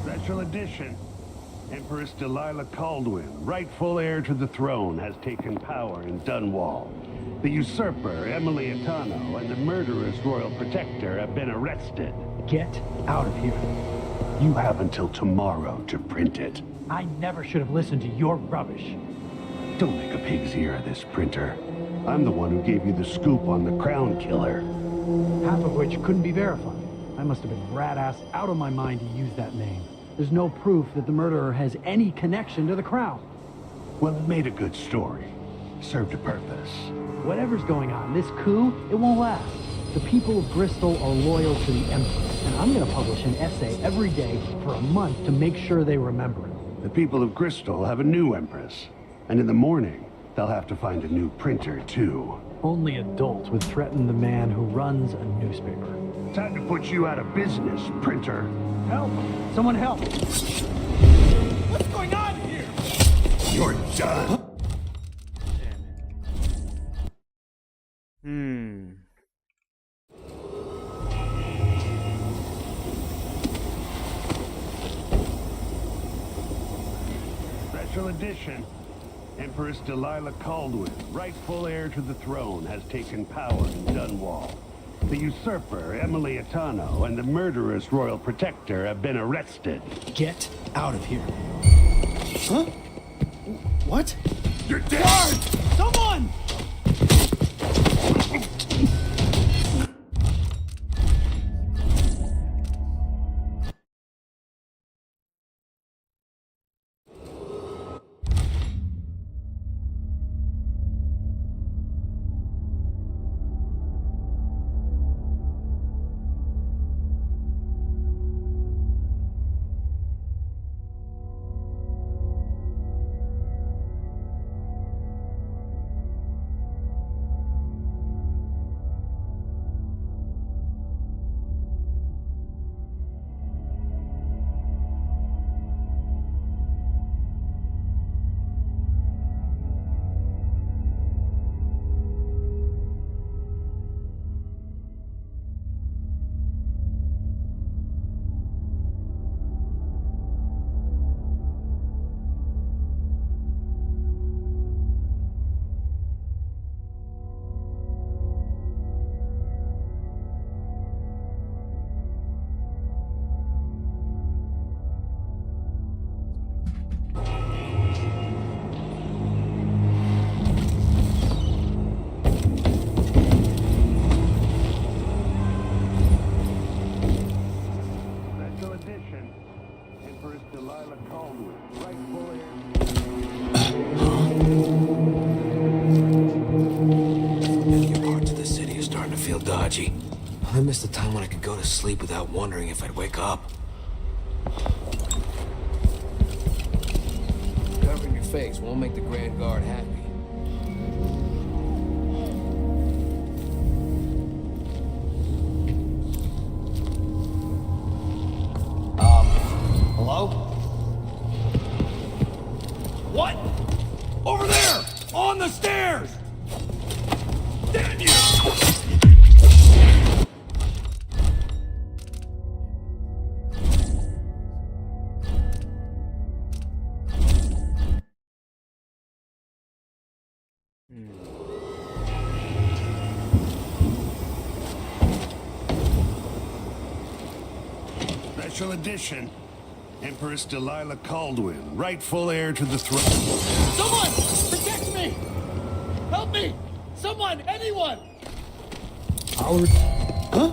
Special edition. Empress Delilah Caldwin, rightful heir to the throne, has taken power in Dunwall. The usurper, Emily Atano, and the murderous royal protector have been arrested. Get out of here. You have until tomorrow to print it. I never should have listened to your rubbish. Don't make a pig's ear of this, printer. I'm the one who gave you the scoop on the Crown Killer. Half of which couldn't be verified. I must have been rat-ass out of my mind to use that name. There's no proof that the murderer has any connection to the Crown. Well, it made a good story. Served a purpose. Whatever's going on, this coup, it won't last. The people of Bristol are loyal to the Empress, and I'm gonna publish an essay every day for a month to make sure they remember it. The people of Bristol have a new Empress. And in the morning, they'll have to find a new printer, too. Only adults would threaten the man who runs a newspaper. Time to put you out of business, printer. Help! Someone help! What's going on here? You're done. Special edition. Empress Delilah Caldwin, rightful heir to the throne, has taken power in Dunwall. The usurper, Emily Atano, and the murderous royal protector have been arrested. Get out of here. Huh? What? You're dead! Guard! Someone! feel dodgy. I missed the time when I could go to sleep without wondering if I'd wake up. Covering your face won't make the Grand Guard happy. Hello? What? Over there! On the stairs! Damn you! Special edition. Empress Delilah Caldwin, rightful heir to the throne. Someone! Protect me! Help me! Someone! Anyone! Howard? Huh?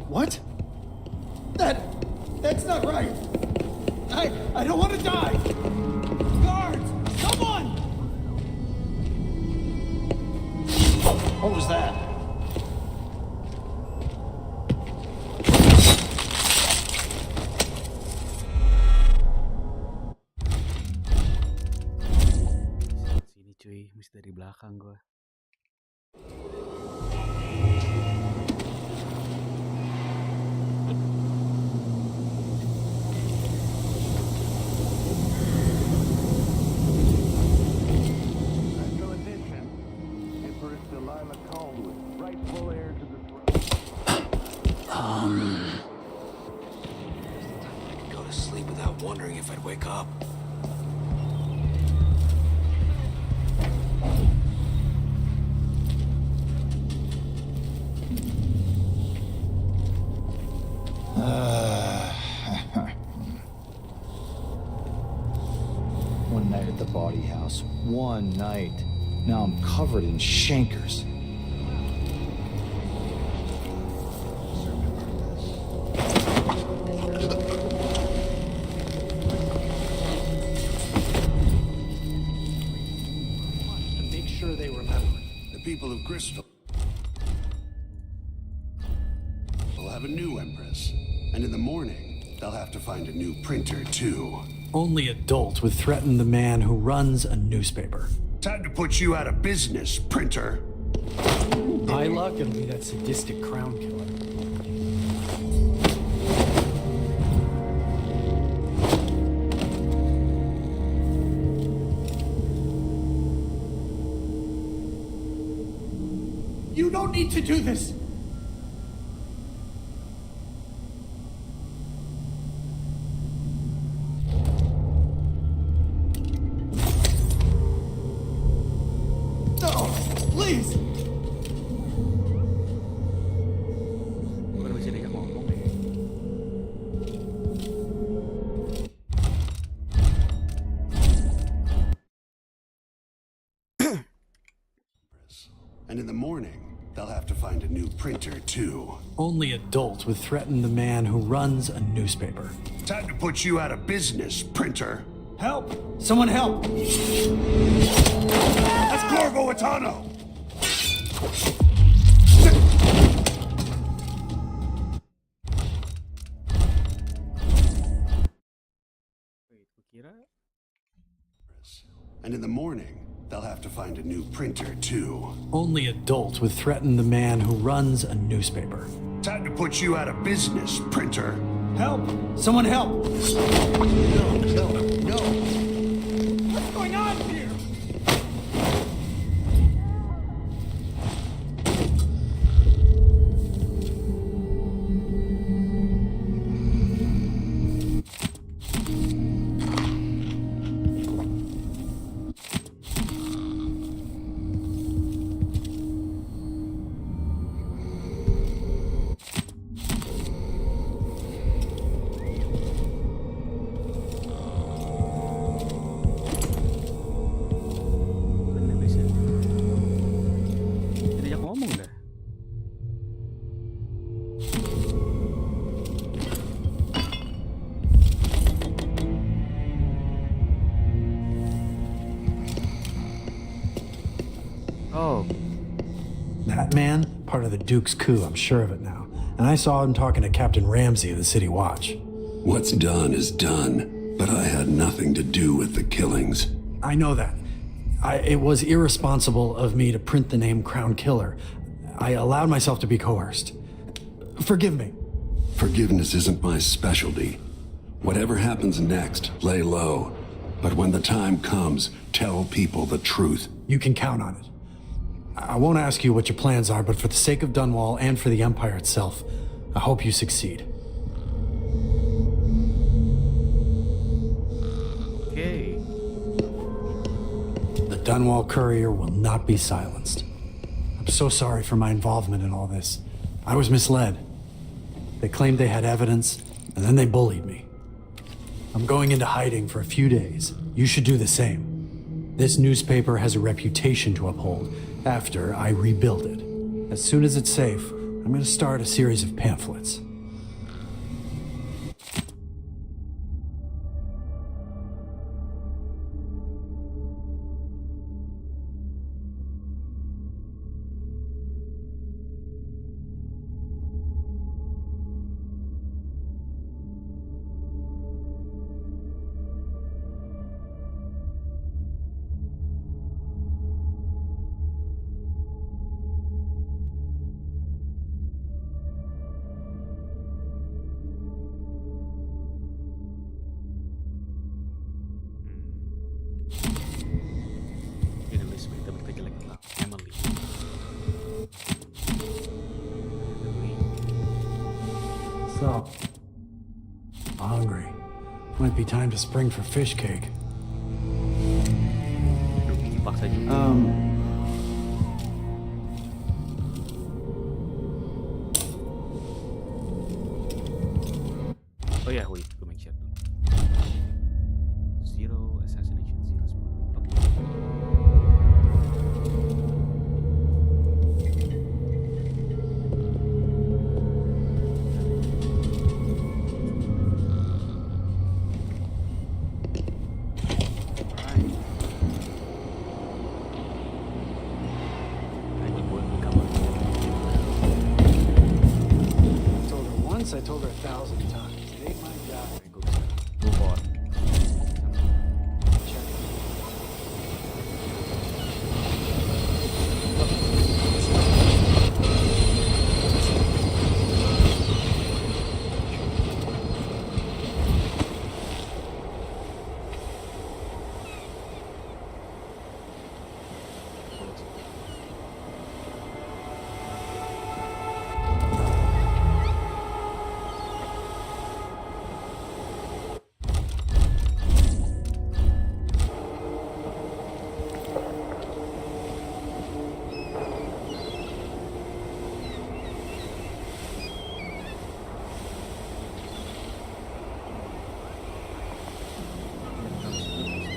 What? That's not right! I don't want to die! Guards! Someone! What was that? Sini cuy, mesti dari belakang gua. Special edition. Empress Delilah Caldwin, rightful heir to the throne. Go to sleep without wondering if I'd wake up. One night at the body house. One night. Now I'm covered in chancres. To make sure they remember. The people of Crystal will have a new Empress. And in the morning, they'll have to find a new printer, too. Only adults would threaten the man who runs a newspaper. Time to put you out of business, printer. High luck, it'll be that sadistic crown killer. You don't need to do this! No! Please! Bukan bisa diajak ngomong deh. And in the morning, they'll have to find a new printer, too. Only adults would threaten the man who runs a newspaper. Time to put you out of business, printer. Help! Someone help! That's Corvo Atano! And in the morning, they'll have to find a new printer, too. Only adults would threaten the man who runs a newspaper. Time to put you out of business, printer. Help! Someone help! No. What's going on here? That man, part of the Duke's coup, I'm sure of it now. And I saw him talking to Captain Ramsey of the City Watch. What's done is done, but I had nothing to do with the killings. I know that. It was irresponsible of me to print the name Crown Killer. I allowed myself to be coerced. Forgive me. Forgiveness isn't my specialty. Whatever happens next, lay low. But when the time comes, tell people the truth. You can count on it. I won't ask you what your plans are, but for the sake of Dunwall and for the Empire itself, I hope you succeed. Okay. The Dunwall Courier will not be silenced. I'm so sorry for my involvement in all this. I was misled. They claimed they had evidence, and then they bullied me. I'm going into hiding for a few days. You should do the same. This newspaper has a reputation to uphold after I rebuild it. As soon as it's safe, I'm going to start a series of pamphlets. Ditulis berita-berita jelek tentang Emily. So, hungry. Might be time to spring for fish cake. Dipaksa juga. Oh ya, wait, gue make sure dulu. Zero assassination, zero spot. I told her 1,000 times. It ain't my job. Move on.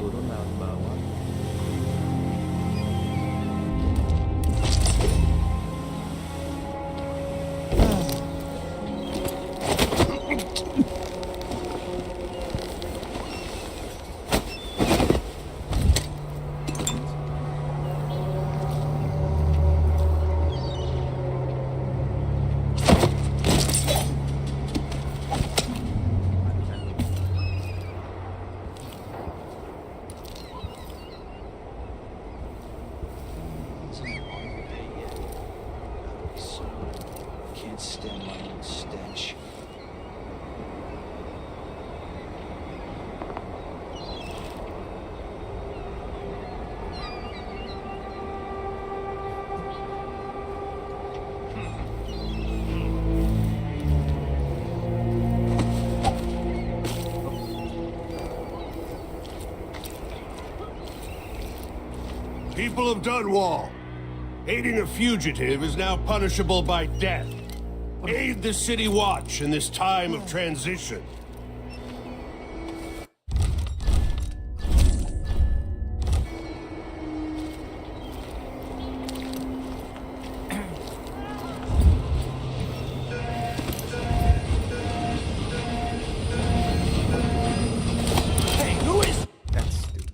Turun lewat bawah. Can't stand my own stench. People of Dunwall, aiding a fugitive is now punishable by death. Aid the City Watch in this time of transition. Hey, who is? That's stupid.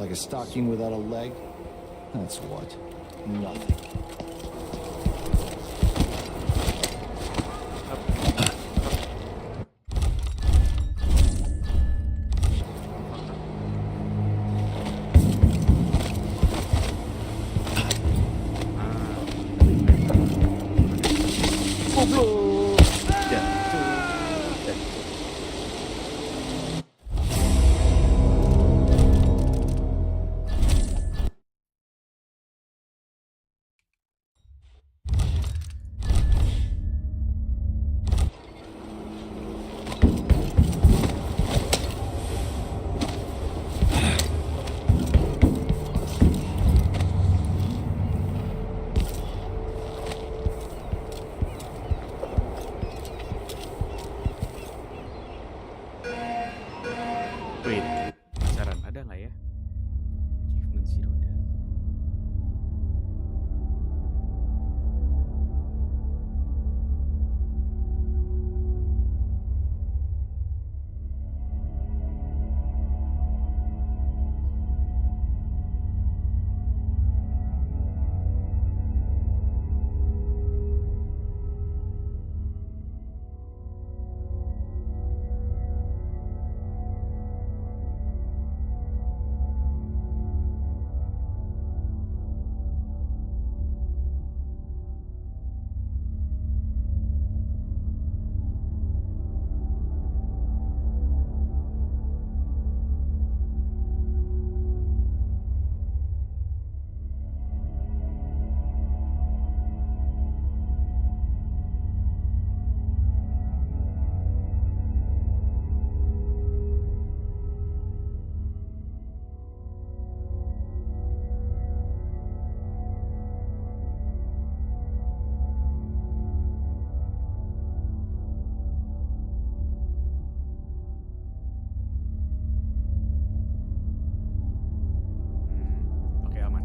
Like a stocking without a leg? That's what. Nothing. Wait, penasaran ada nggak ya? Achievement Zero Days. Oke, aman.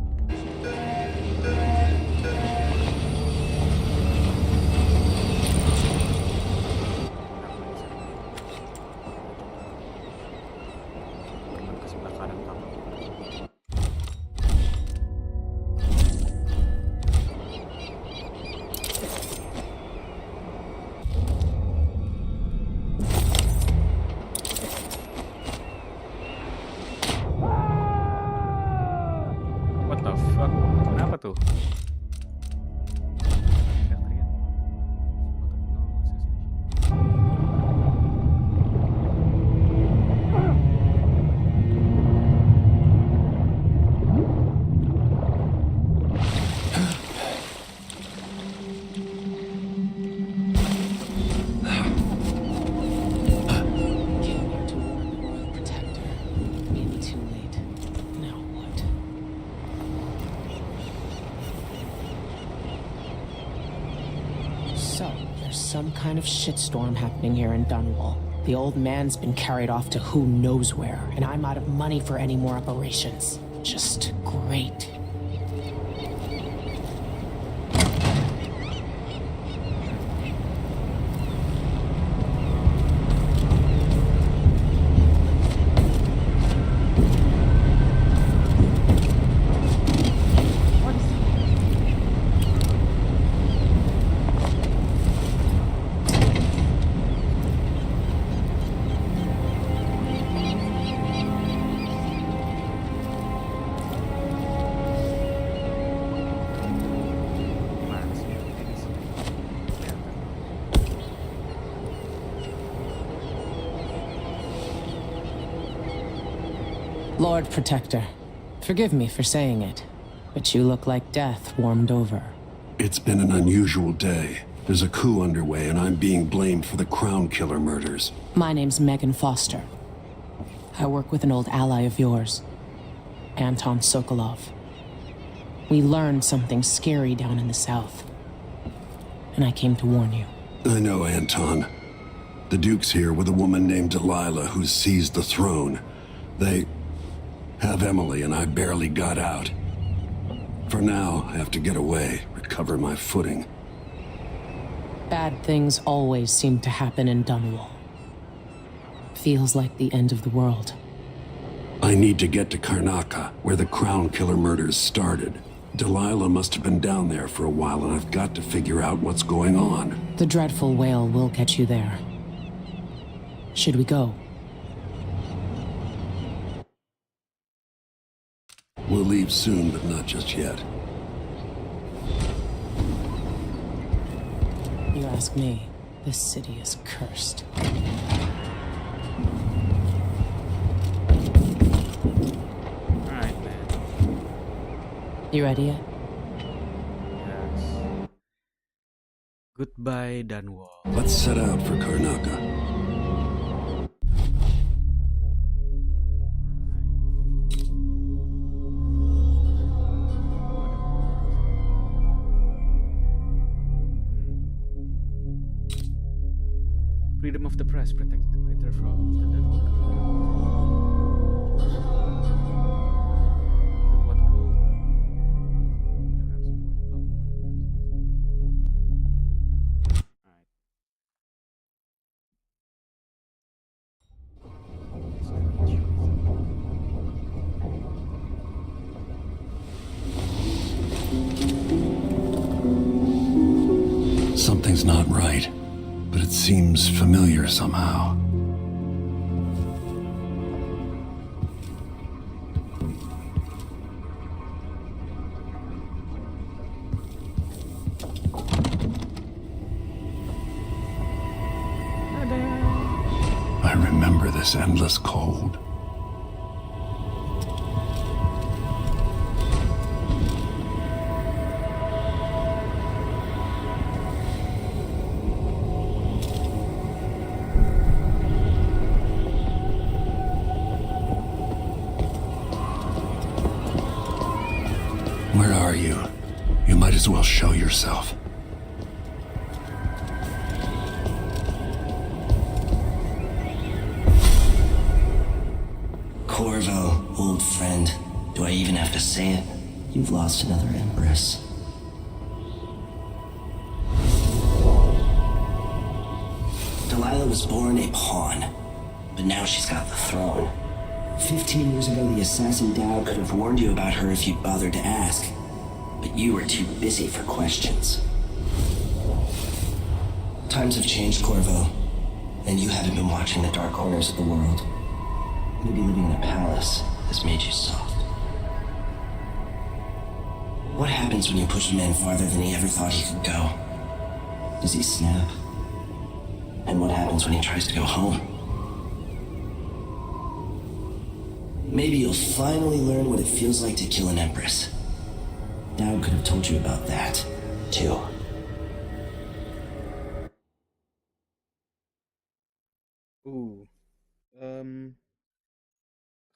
Bermain ke sebelah kanan kamu. What the fuck? Kenapa tuh? Teriak-teriak. Spotted no assassination. Came here to warn the Royal Protector. Maybe too late. Now what? So, there's some kind of shitstorm happening here in Dunwall. The old man's been carried off to who knows where, and I'm out of money for any more operations. Just great. Lord Protector, forgive me for saying it, but you look like death warmed over. It's been an unusual day. There's a coup underway, and I'm being blamed for the Crown Killer murders. My name's Megan Foster. I work with an old ally of yours, Anton Sokolov. We learned something scary down in the south, and I came to warn you. I know Anton. The Duke's here with a woman named Delilah who's seized the throne. They have Emily, and I barely got out. For now, I have to get away, recover my footing. Bad things always seem to happen in Dunwall. Feels like the end of the world. I need to get to Karnaca, where the Crown Killer murders started. Delilah must have been down there for a while, and I've got to figure out what's going on. The dreadful whale will get you there. Should we go? We'll leave soon, but not just yet. You ask me, this city is cursed. Alright, man. You ready yet? Yes. Goodbye, Dunwall. Let's set out for Karnaca. Freedom of the press, protect the writer from the Dunwall. What goal? Something's not right, but it seems familiar somehow. I remember this endless cold. Where are you? You might as well show yourself. Corvo, old friend. Do I even have to say it? You've lost another Empress. Delilah was born a pawn, but now she's got the throne. 15 years ago, the assassin Dowd could have warned you about her if you'd bothered to ask. But you were too busy for questions. Times have changed, Corvo. And you haven't been watching the dark corners of the world. Maybe living in a palace has made you soft. What happens when you push a man farther than he ever thought he could go? Does he snap? And what happens when he tries to go home? Maybe you'll finally learn what it feels like to kill an Empress. Dowd could have told you about that, too.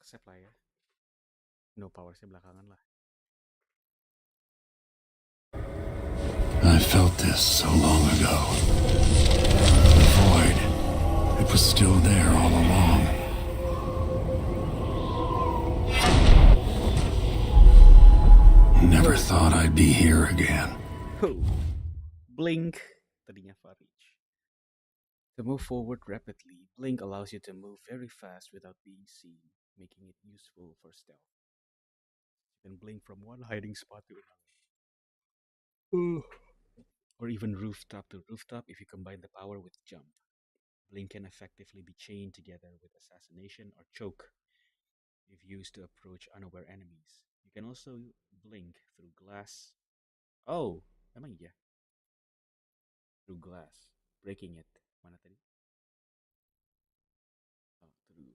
Accept lah ya. No powersnya belakangan lah. I felt this so long ago. The void. It was still there all along. Never thought I'd be here again. Blink. Tadinya Farage. To move forward rapidly, Blink allows you to move very fast without being seen, making it useful for stealth. You can blink from one hiding spot to another. Or even rooftop to rooftop if you combine the power with jump. Blink can effectively be chained together with assassination or choke if used to approach unaware enemies. You can also blink through glass. Oh, emang iya? Through glass, breaking it. Mana tadi? Oh, through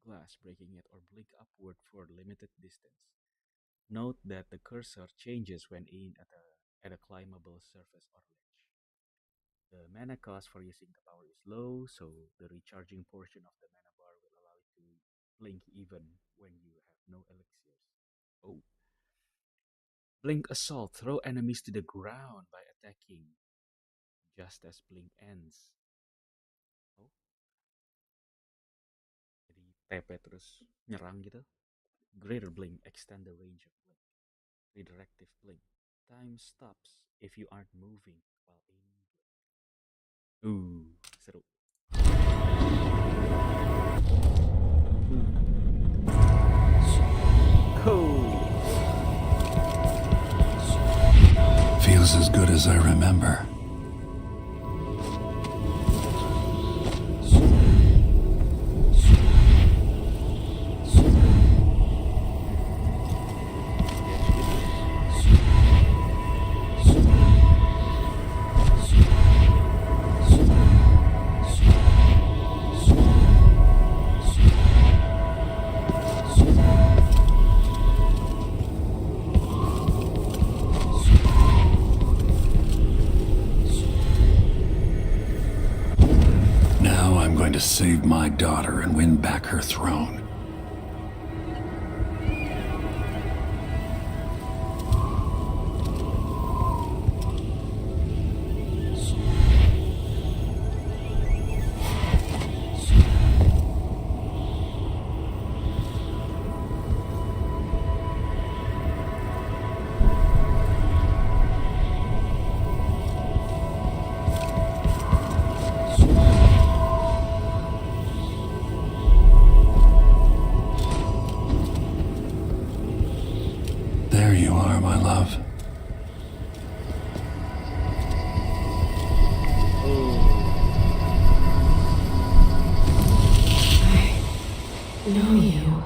glass, breaking it, or blink upward for limited distance. Note that the cursor changes when aimed at a climbable surface or ledge. The mana cost for using the power is low, so the recharging portion of the mana bar will allow it to blink even when you have no elixirs. Oh. Blink Assault. Throw enemies to the ground by attacking just as Blink ends. Oh. Jadi TP terus nyerang gitu. Greater Blink. Extend the range of Blink. Redirective Blink. Time stops if you aren't moving while aiming Blink. Seru. as I remember. To save my daughter and win back her throne. There you are, my love. I know you.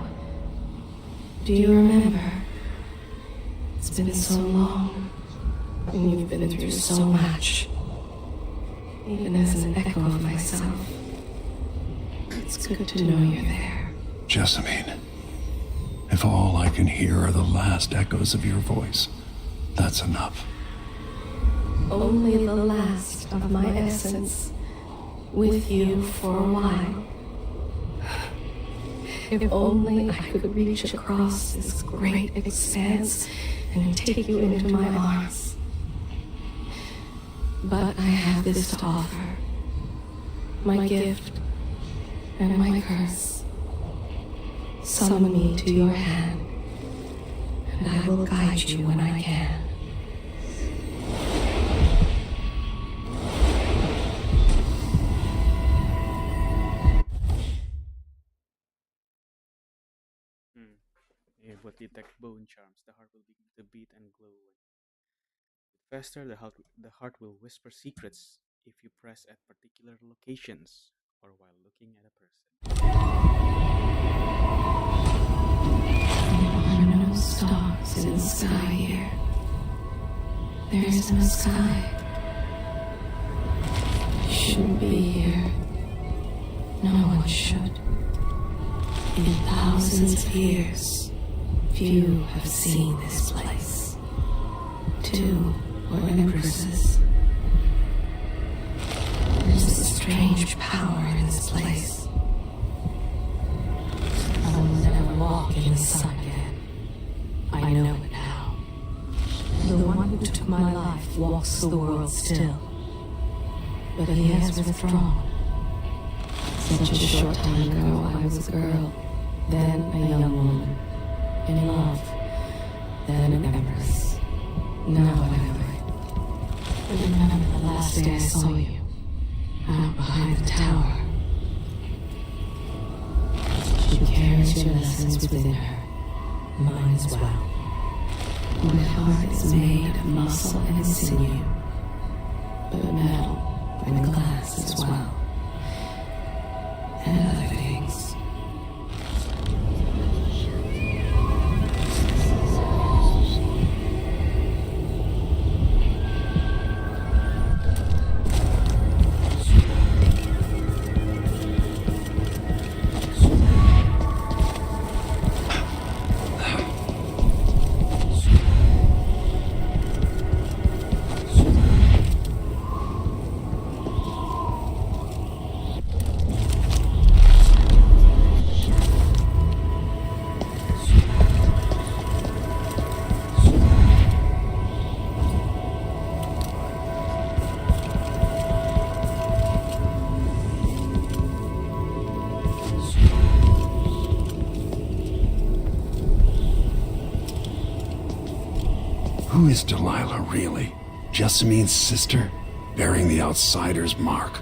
Do you remember? It's been so long, and you've been through so much. Even as an echo of myself, it's good to know you're there. Jessamine. If all I can hear are the last echoes of your voice, that's enough. Only the last of my essence, with you for a while. If only I could reach across this great expanse and take you into my arms. But I have this to offer. My gift and my curse. Summon me to your hand, and I will guide you when I can. Buat detect bone charms, the heart will begin to beat and glow. Faster, the heart will whisper secrets if you press at particular locations or while looking at a person. There are no stars in the sky here. There is no sky. You shouldn't be here. No one should. In thousands of years, few have seen this place. 2 were empresses. There's a strange power in this place. I will never walk in the sun again. I know it now. The one who took my life walks the world still. But he has withdrawn. Such a short time ago, I was a girl, then a young woman, in love, then an empress. Now I know it. Remember the last day I saw you, out behind the tower. She carries your lessons within her, mine as well. My heart is made of muscle and sinew, but metal and glass as well. And other things. Who is Delilah really? Jessamine's sister? Bearing the outsider's mark.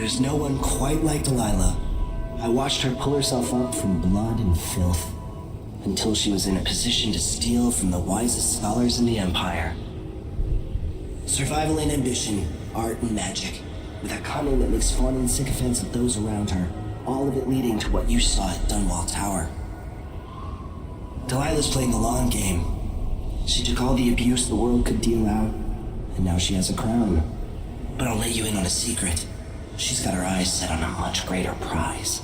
There's no one quite like Delilah. I watched her pull herself up from blood and filth until she was in a position to steal from the wisest scholars in the Empire. Survival and ambition, art and magic, with a cunning that makes fawning sycophants of those around her, all of it leading to what you saw at Dunwall Tower. Delilah's playing the long game. She took all the abuse the world could deal out, and now she has a crown. But I'll let you in on a secret. She's got her eyes set on a much greater prize.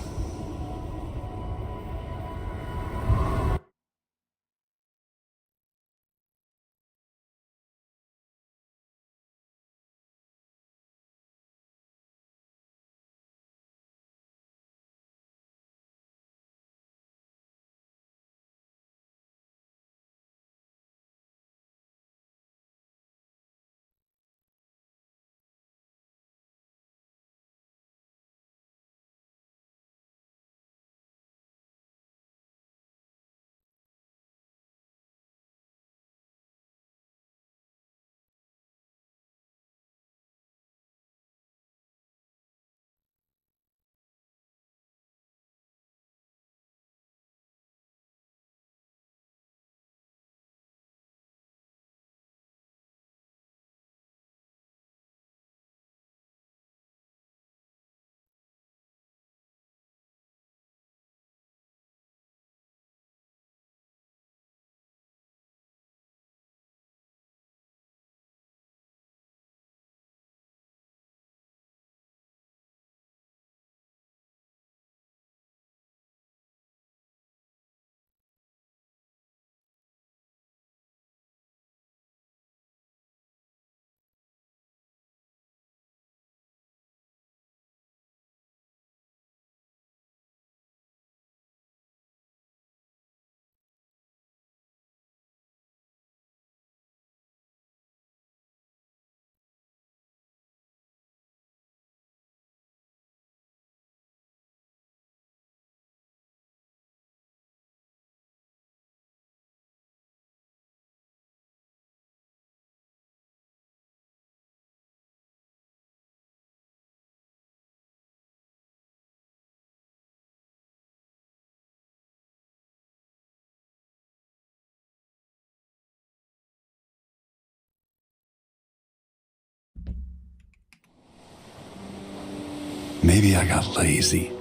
Maybe I got lazy,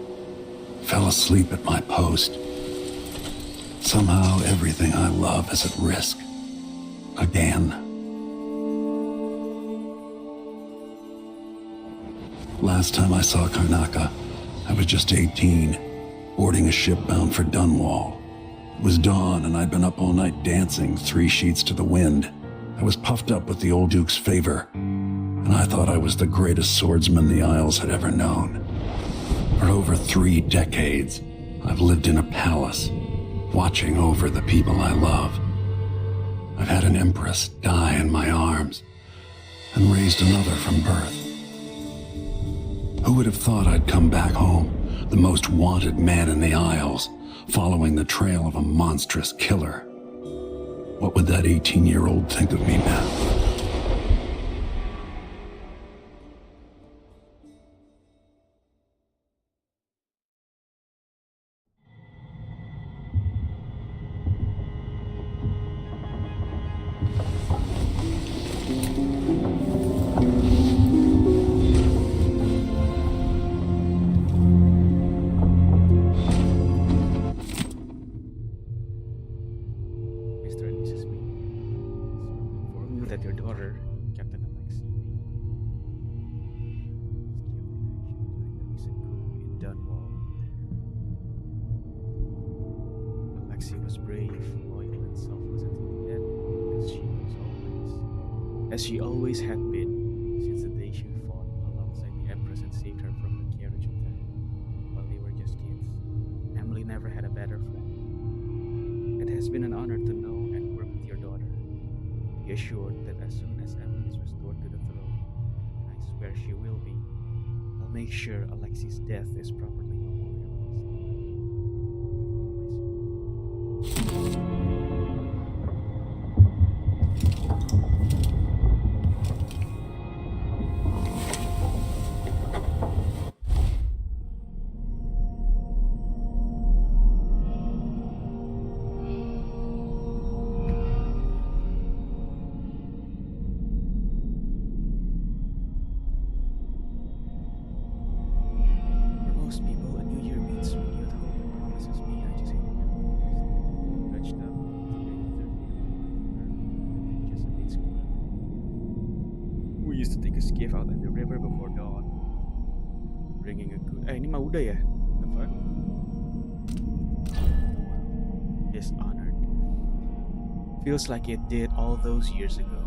fell asleep at my post. Somehow everything I love is at risk. Again. Last time I saw Karnaka, I was just 18, boarding a ship bound for Dunwall. It was dawn and I'd been up all night dancing 3 sheets to the wind. I was puffed up with the old Duke's favor, and I thought I was the greatest swordsman the Isles had ever known. For over 3 decades, I've lived in a palace, watching over the people I love. I've had an empress die in my arms, and raised another from birth. Who would have thought I'd come back home, the most wanted man in the Isles, following the trail of a monstrous killer? What would that 18-year-old think of me now? That your daughter, Captain Alexei, during the recent coup in Dunwall. Alexei was brave, loyal, and selfless until the end, as she always had been, since the day she fought alongside the Empress and saved her from the carriage attack while they were just kids. Emily never had a better friend. It has been an honor to know and work with your daughter. Be assured that as soon as Emily is restored to the throne, and I swear she will be, I'll make sure Alexei's death is properly memorialized. We used to take a skiff out in the river before dawn, bringing a good. Ini mah udah ya? The fuck? Dishonored. Feels like it did all those years ago.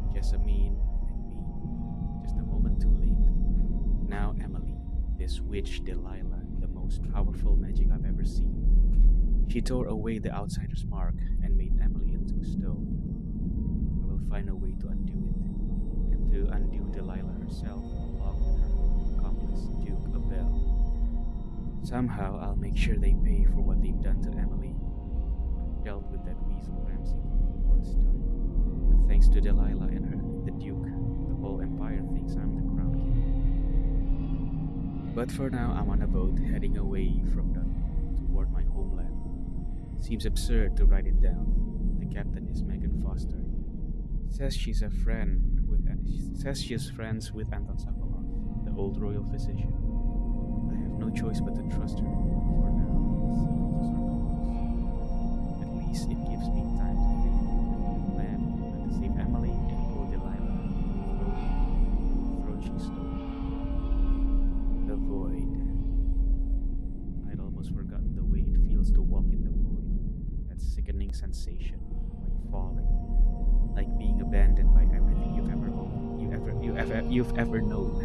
Jessamine and me, just a moment too late. Now Emily, this witch Delilah, the most powerful magic I've ever seen. She tore away the outsider's mark and made Emily into stone. I will find a way to undo it, and to undo Delilah herself along with her accomplice, Duke Abel. Somehow I'll make sure they pay for what they've done to Emily. I've dealt with that weasel Ramsey from the worst time. But thanks to Delilah and her, the Duke, the whole empire thinks I'm the crown king. But for now, I'm on a boat heading away from Dunwall toward my homeland. Seems absurd to write it down. The captain is Megan Foster. Says she's friends with Anton Sokolov, the old royal physician. I have no choice but to trust her. For now, single to Sarkopoulos. At least it gives me time to think my new plan, but to save Emily and pull Delilah from the throne she stole. The void. I'd almost forgotten the way it feels to walk in the void. That sickening sensation, like falling, like being abandoned by everything you've ever known.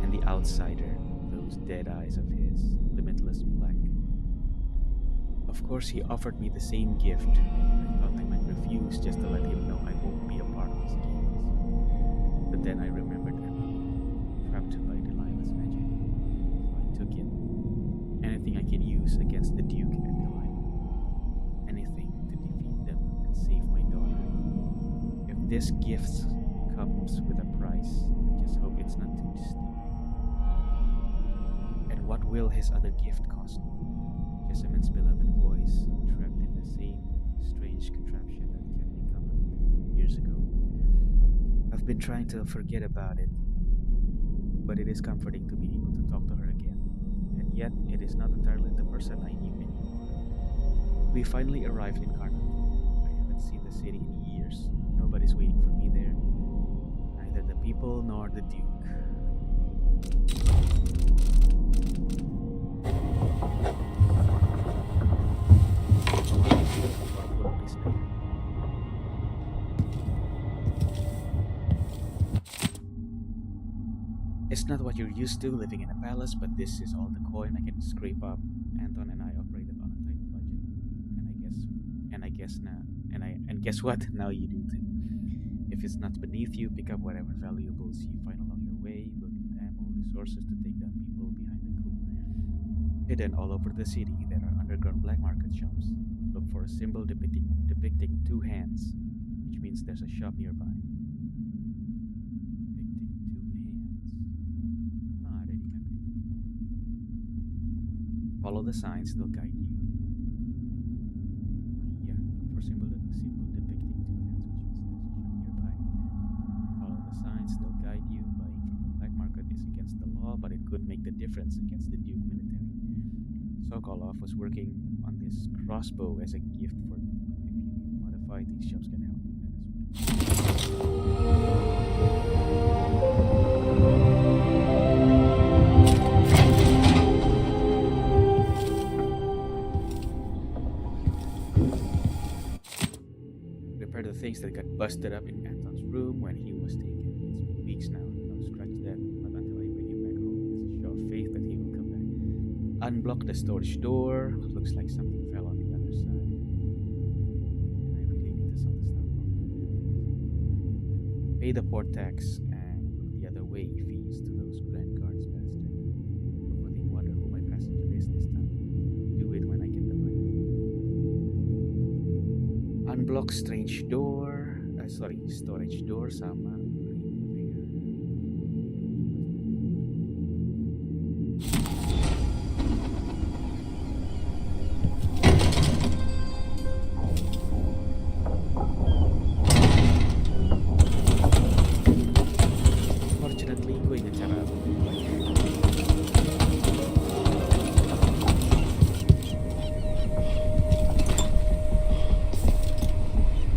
And the outsider, those dead eyes of his, limitless black. Of course, he offered me the same gift. I thought I might refuse just to let him know I won't be a part of his games. But then I remembered Emily, trapped by Delilah's magic. So I took it. Anything I could use against the Duke and Delilah. Anything to defeat them and save my daughter. If this gift comes with a price, I just hope it's not too steep. And what will his other gift cost me? Jessamine's beloved voice, trapped in the same strange contraption that kept me company 15 years ago. I've been trying to forget about it, but it is comforting to be able to talk to her again. And yet, it is not entirely the person I knew anymore. We finally arrived in Carnival. I haven't seen the city in years. Nobody's waiting for me there. Neither the people nor the Duke. It's not what you're used to living in a palace, but this is all the coin I can scrape up. Anton and I operated on a tight budget, and guess what? Now you do too. If it's not beneath you, pick up whatever valuables you find along your way. We'll need ammo, resources to take down people behind the coup. Hidden all over the city, there are underground black market shops. Look for a symbol depicting two hands, which means there's a shop nearby. Follow the signs, they'll guide you. Yeah, look for symbol depicting two hands, which means there's a shop nearby. Follow the signs, they'll guide you. Buying from the black market is against the law, but it could make the difference against the Duke military. Sokolov was working on this crossbow as a gift for you. If you need to modify, these shops can help with that as well. The things that got busted up in Anton's room when he was taken. It's been weeks now. No scratch that. Not until I bring him back home. It's a show of faith that he will come back. Unblock the storage door. Looks like something fell on the other side. And I really need to sell the stuff off. Pay the port tax and look the other way fees to those Grand Guards bastard. Before they wonder who my passenger is this time. Do it when I get the money. Unblock storage door sama Fortunately, gue ingat cara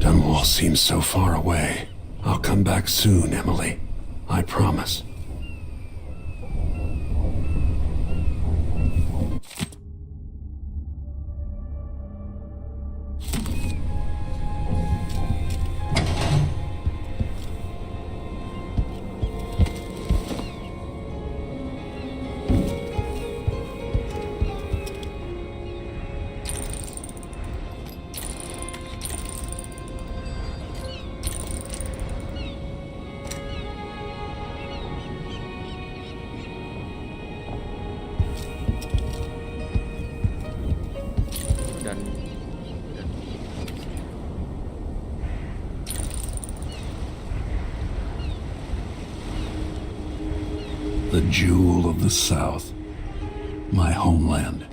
Dunwall seems so far away. I'll come back soon, Emily. I promise. The jewel of the South, my homeland.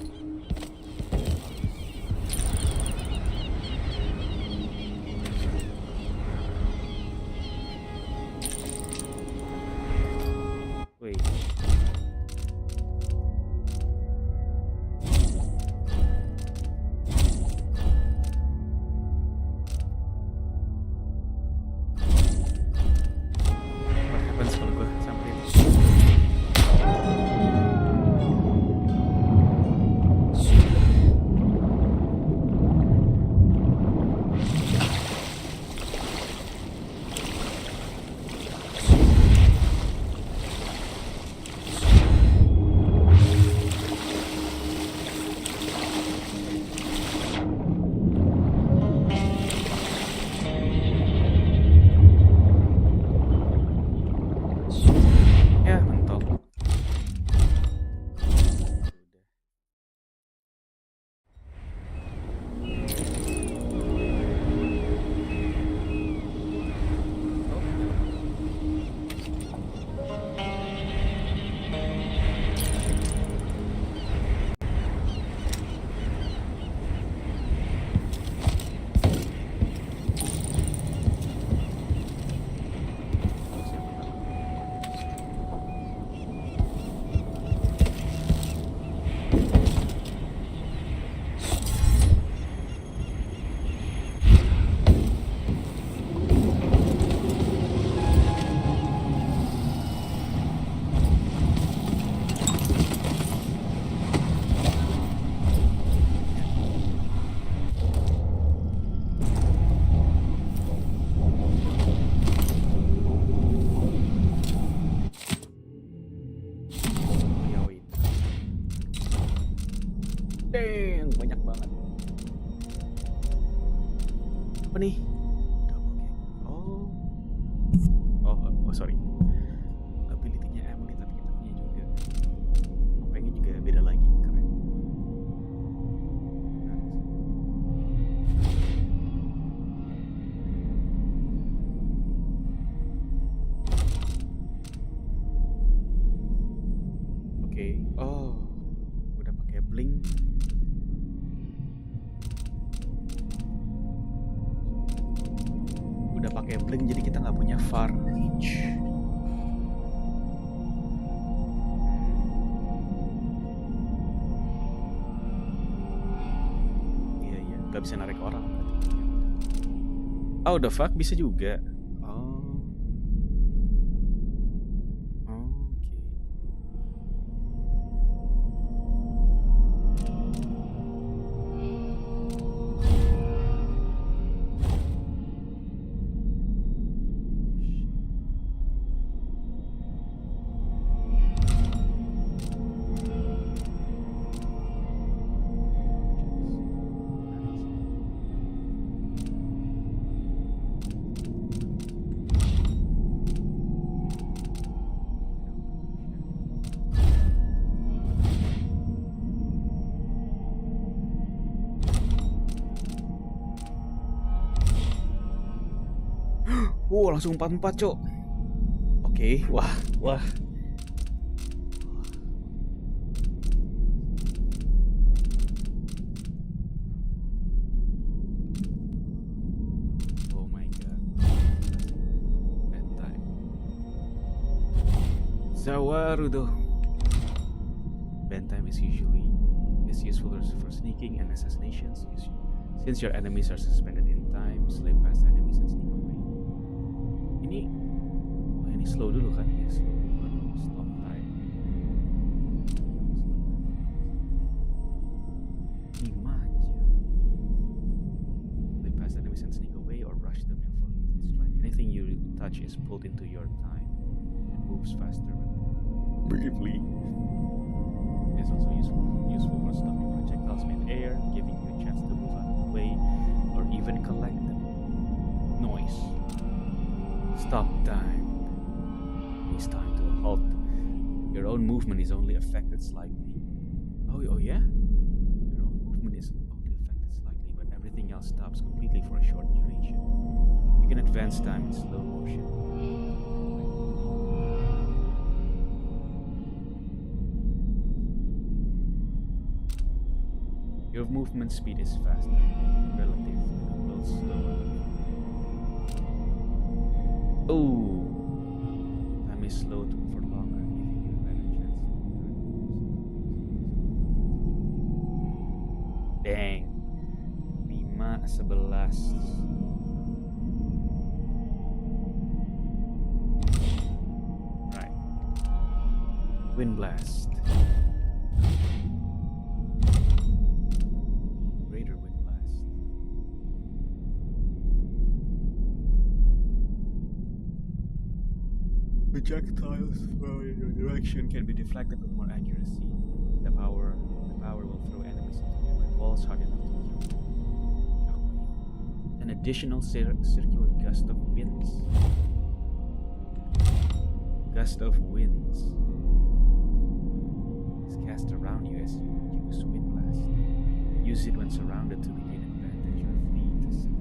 Wait. What happens kalau gue samperin? Ya, mentok. Ya, wait. Dang, banyak banget. Apa nih? Oh. Oh, sorry. Ability-nya Emily, tapi kita punya juga. Topengnya juga beda lagi, keren. Oke. Oh, udah pakai blink. Udah pakai blink, jadi kita nggak punya far reach. Iya, nggak bisa narik orang. Oh, the fuck, bisa juga. Oh. Oke. Wow, langsung 4-4, Cok. Oke, wah. Oh my god. Bedtime. Zawarudo. Bedtime is useful for sneaking and assassinations. Since your enemies are suspended in time, slip past enemies and sneak away. everything you touch is pulled into your time and moves faster briefly. It's also useful for stopping projectiles mid-air, giving you a chance to move out of the way or even collect them. Noise. Stop time. It's time to a halt. Your own movement is only affected slightly. Oh yeah? Your own movement is only affected slightly, but everything else stops completely for a short duration. You can advance time in slow motion. Your movement speed is faster, relative to the world's slower. Oh, time is slowed for longer, giving you a better chance. Dang, 5:11. Right. Wind blast. Greater wind blast. Projectiles flowing in your direction can be deflected with more accuracy. The power will throw enemies into nearby walls hard enough to kill them. An additional circular gust of winds. Gust of winds is cast around you as you use wind blast. Use it when surrounded to gain advantage or flee to see.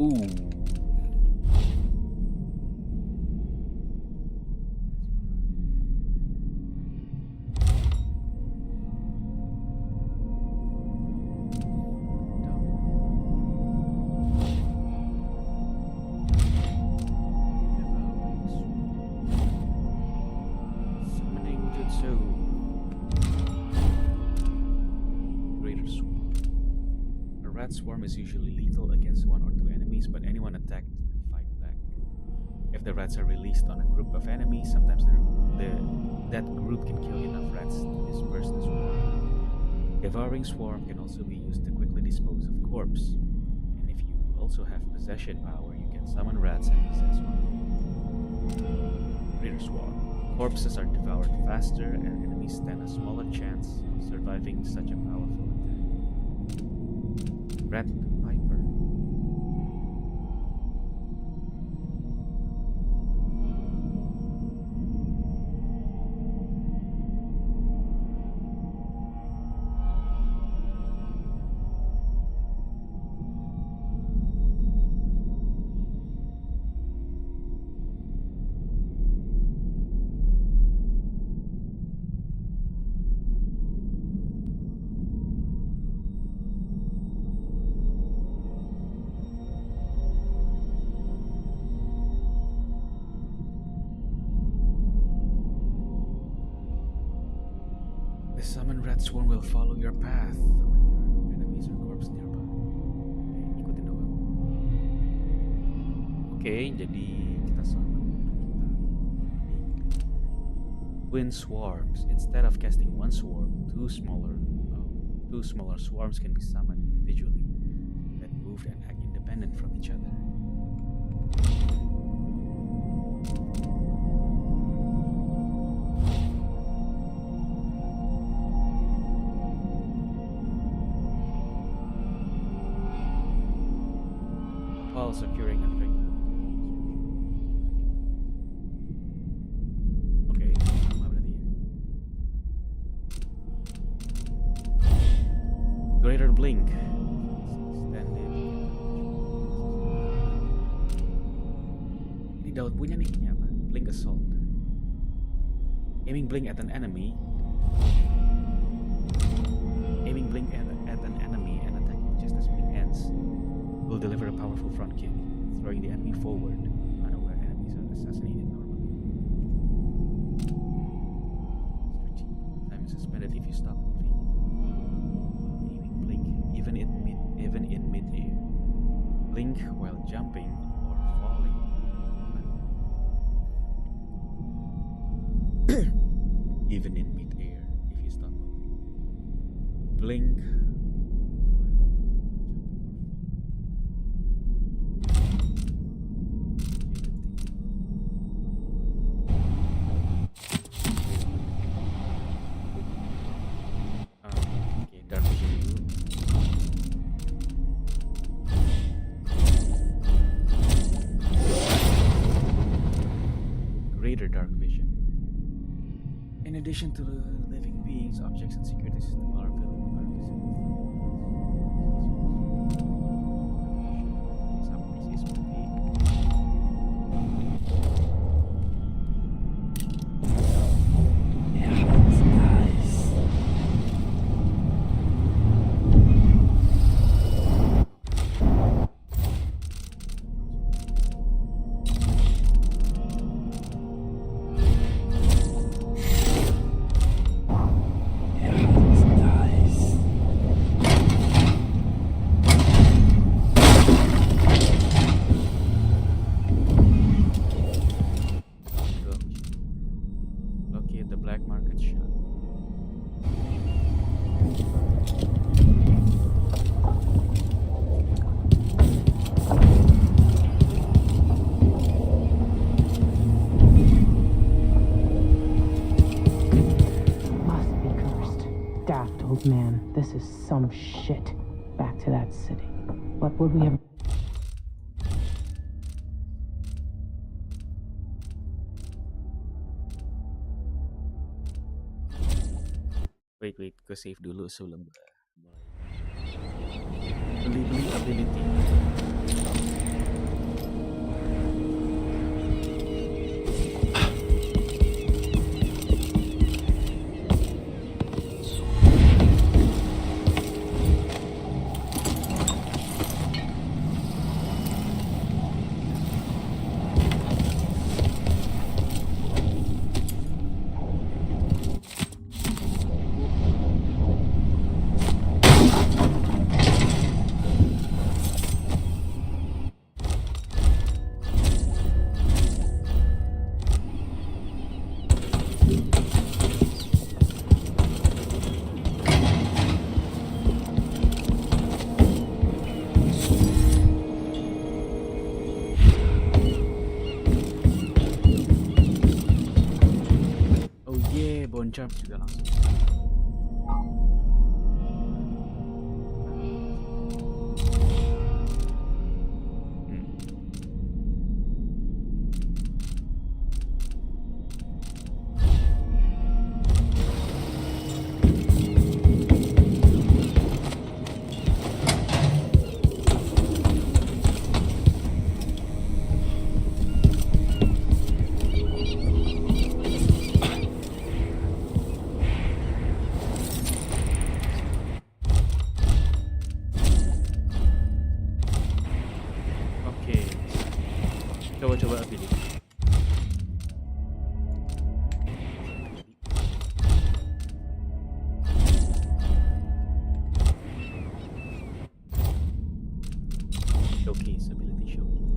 Ooh. Swarm is usually lethal against 1 or 2 enemies, but anyone attacked fight back. If the rats are released on a group of enemies, sometimes that group can kill enough rats to disperse the swarm. Devouring Swarm can also be used to quickly dispose of corpse. And if you also have possession power, you can summon rats and possess one. Greater Swarm. Corpses are devoured faster, and enemies stand a smaller chance of surviving such a powerful attack. Rat Piper. The summoned rat swarm will follow your path when there are no enemies or corpse nearby. Oke, ikutin doang. Oke, jadi kita summon twin swarms. Instead of casting one swarm, two smaller swarms can be summoned individually that move and act independent from each other. While securing and regular. Oke, sama berarti ya. Greater Blink. Extended. Ini Daud punya nih, ini apa? Blink Assault. Aiming blink at an enemy. Aiming blink at an enemy and attacking just as blink ends will deliver a powerful front kick, throwing the enemy forward, unaware enemies are assassinated normally. Time is suspended if you stop moving. Aiming blink, even in mid-air. Blink while jumping or falling. Even in mid-air, if you stop moving. Blink. under dark vision. In addition to the living beings, objects, and security system are visible. Locate the black market shop. Must be cursed. Daft old man. This is some shit. Back to that city. What would we have... Wait, gue save dulu sebelum beli ability. Oh yeah, bone charm juga langsung. Oke, coba ability. Showcase, ability showcase.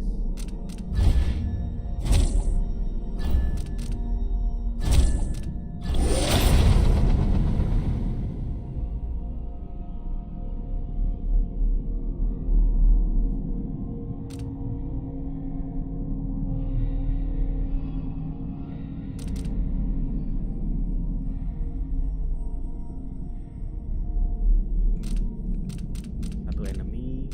Satu enemy.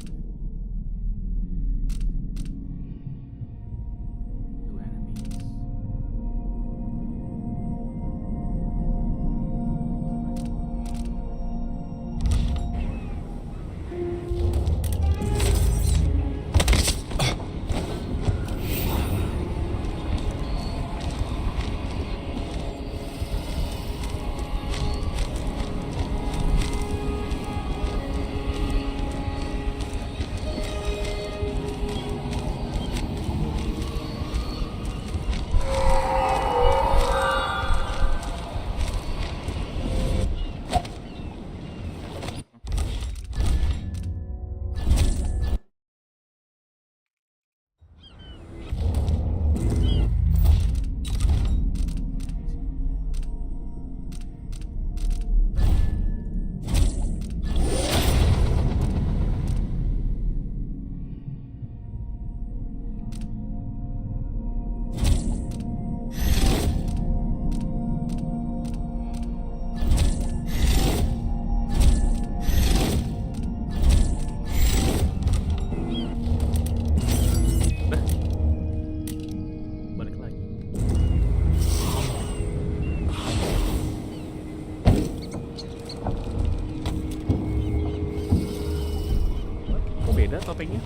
topengnya?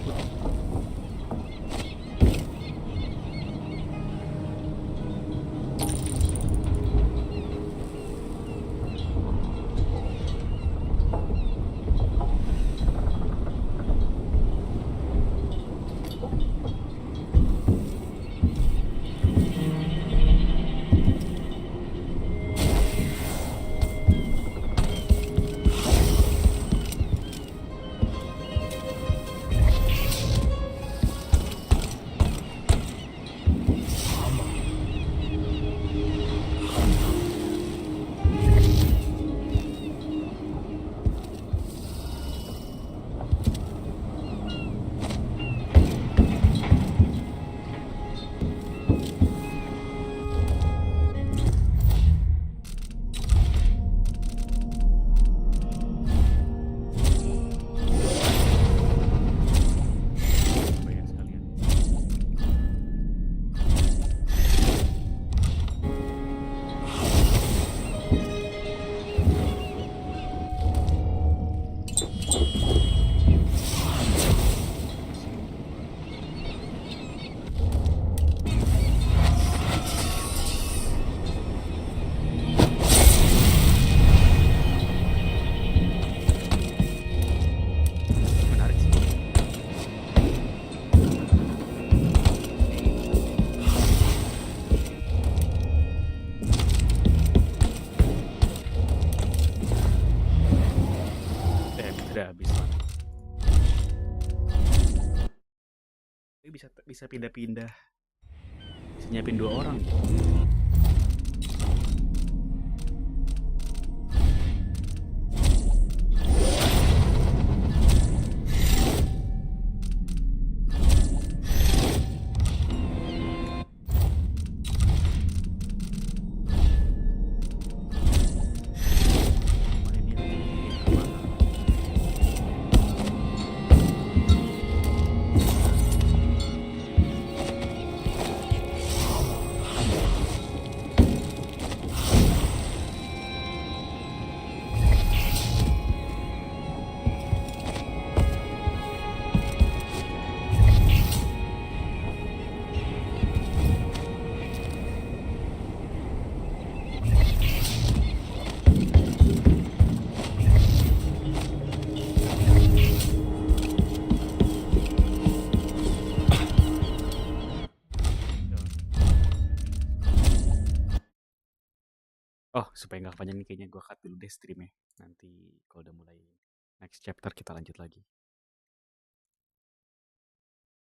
Udah habis. Bisa pindah-pindah. Bisa nyiapin 2 orang. Oh, supaya nggak kepanjang nih kayaknya gue cut dulu deh streamnya. Nanti kalau udah mulai next chapter kita lanjut lagi.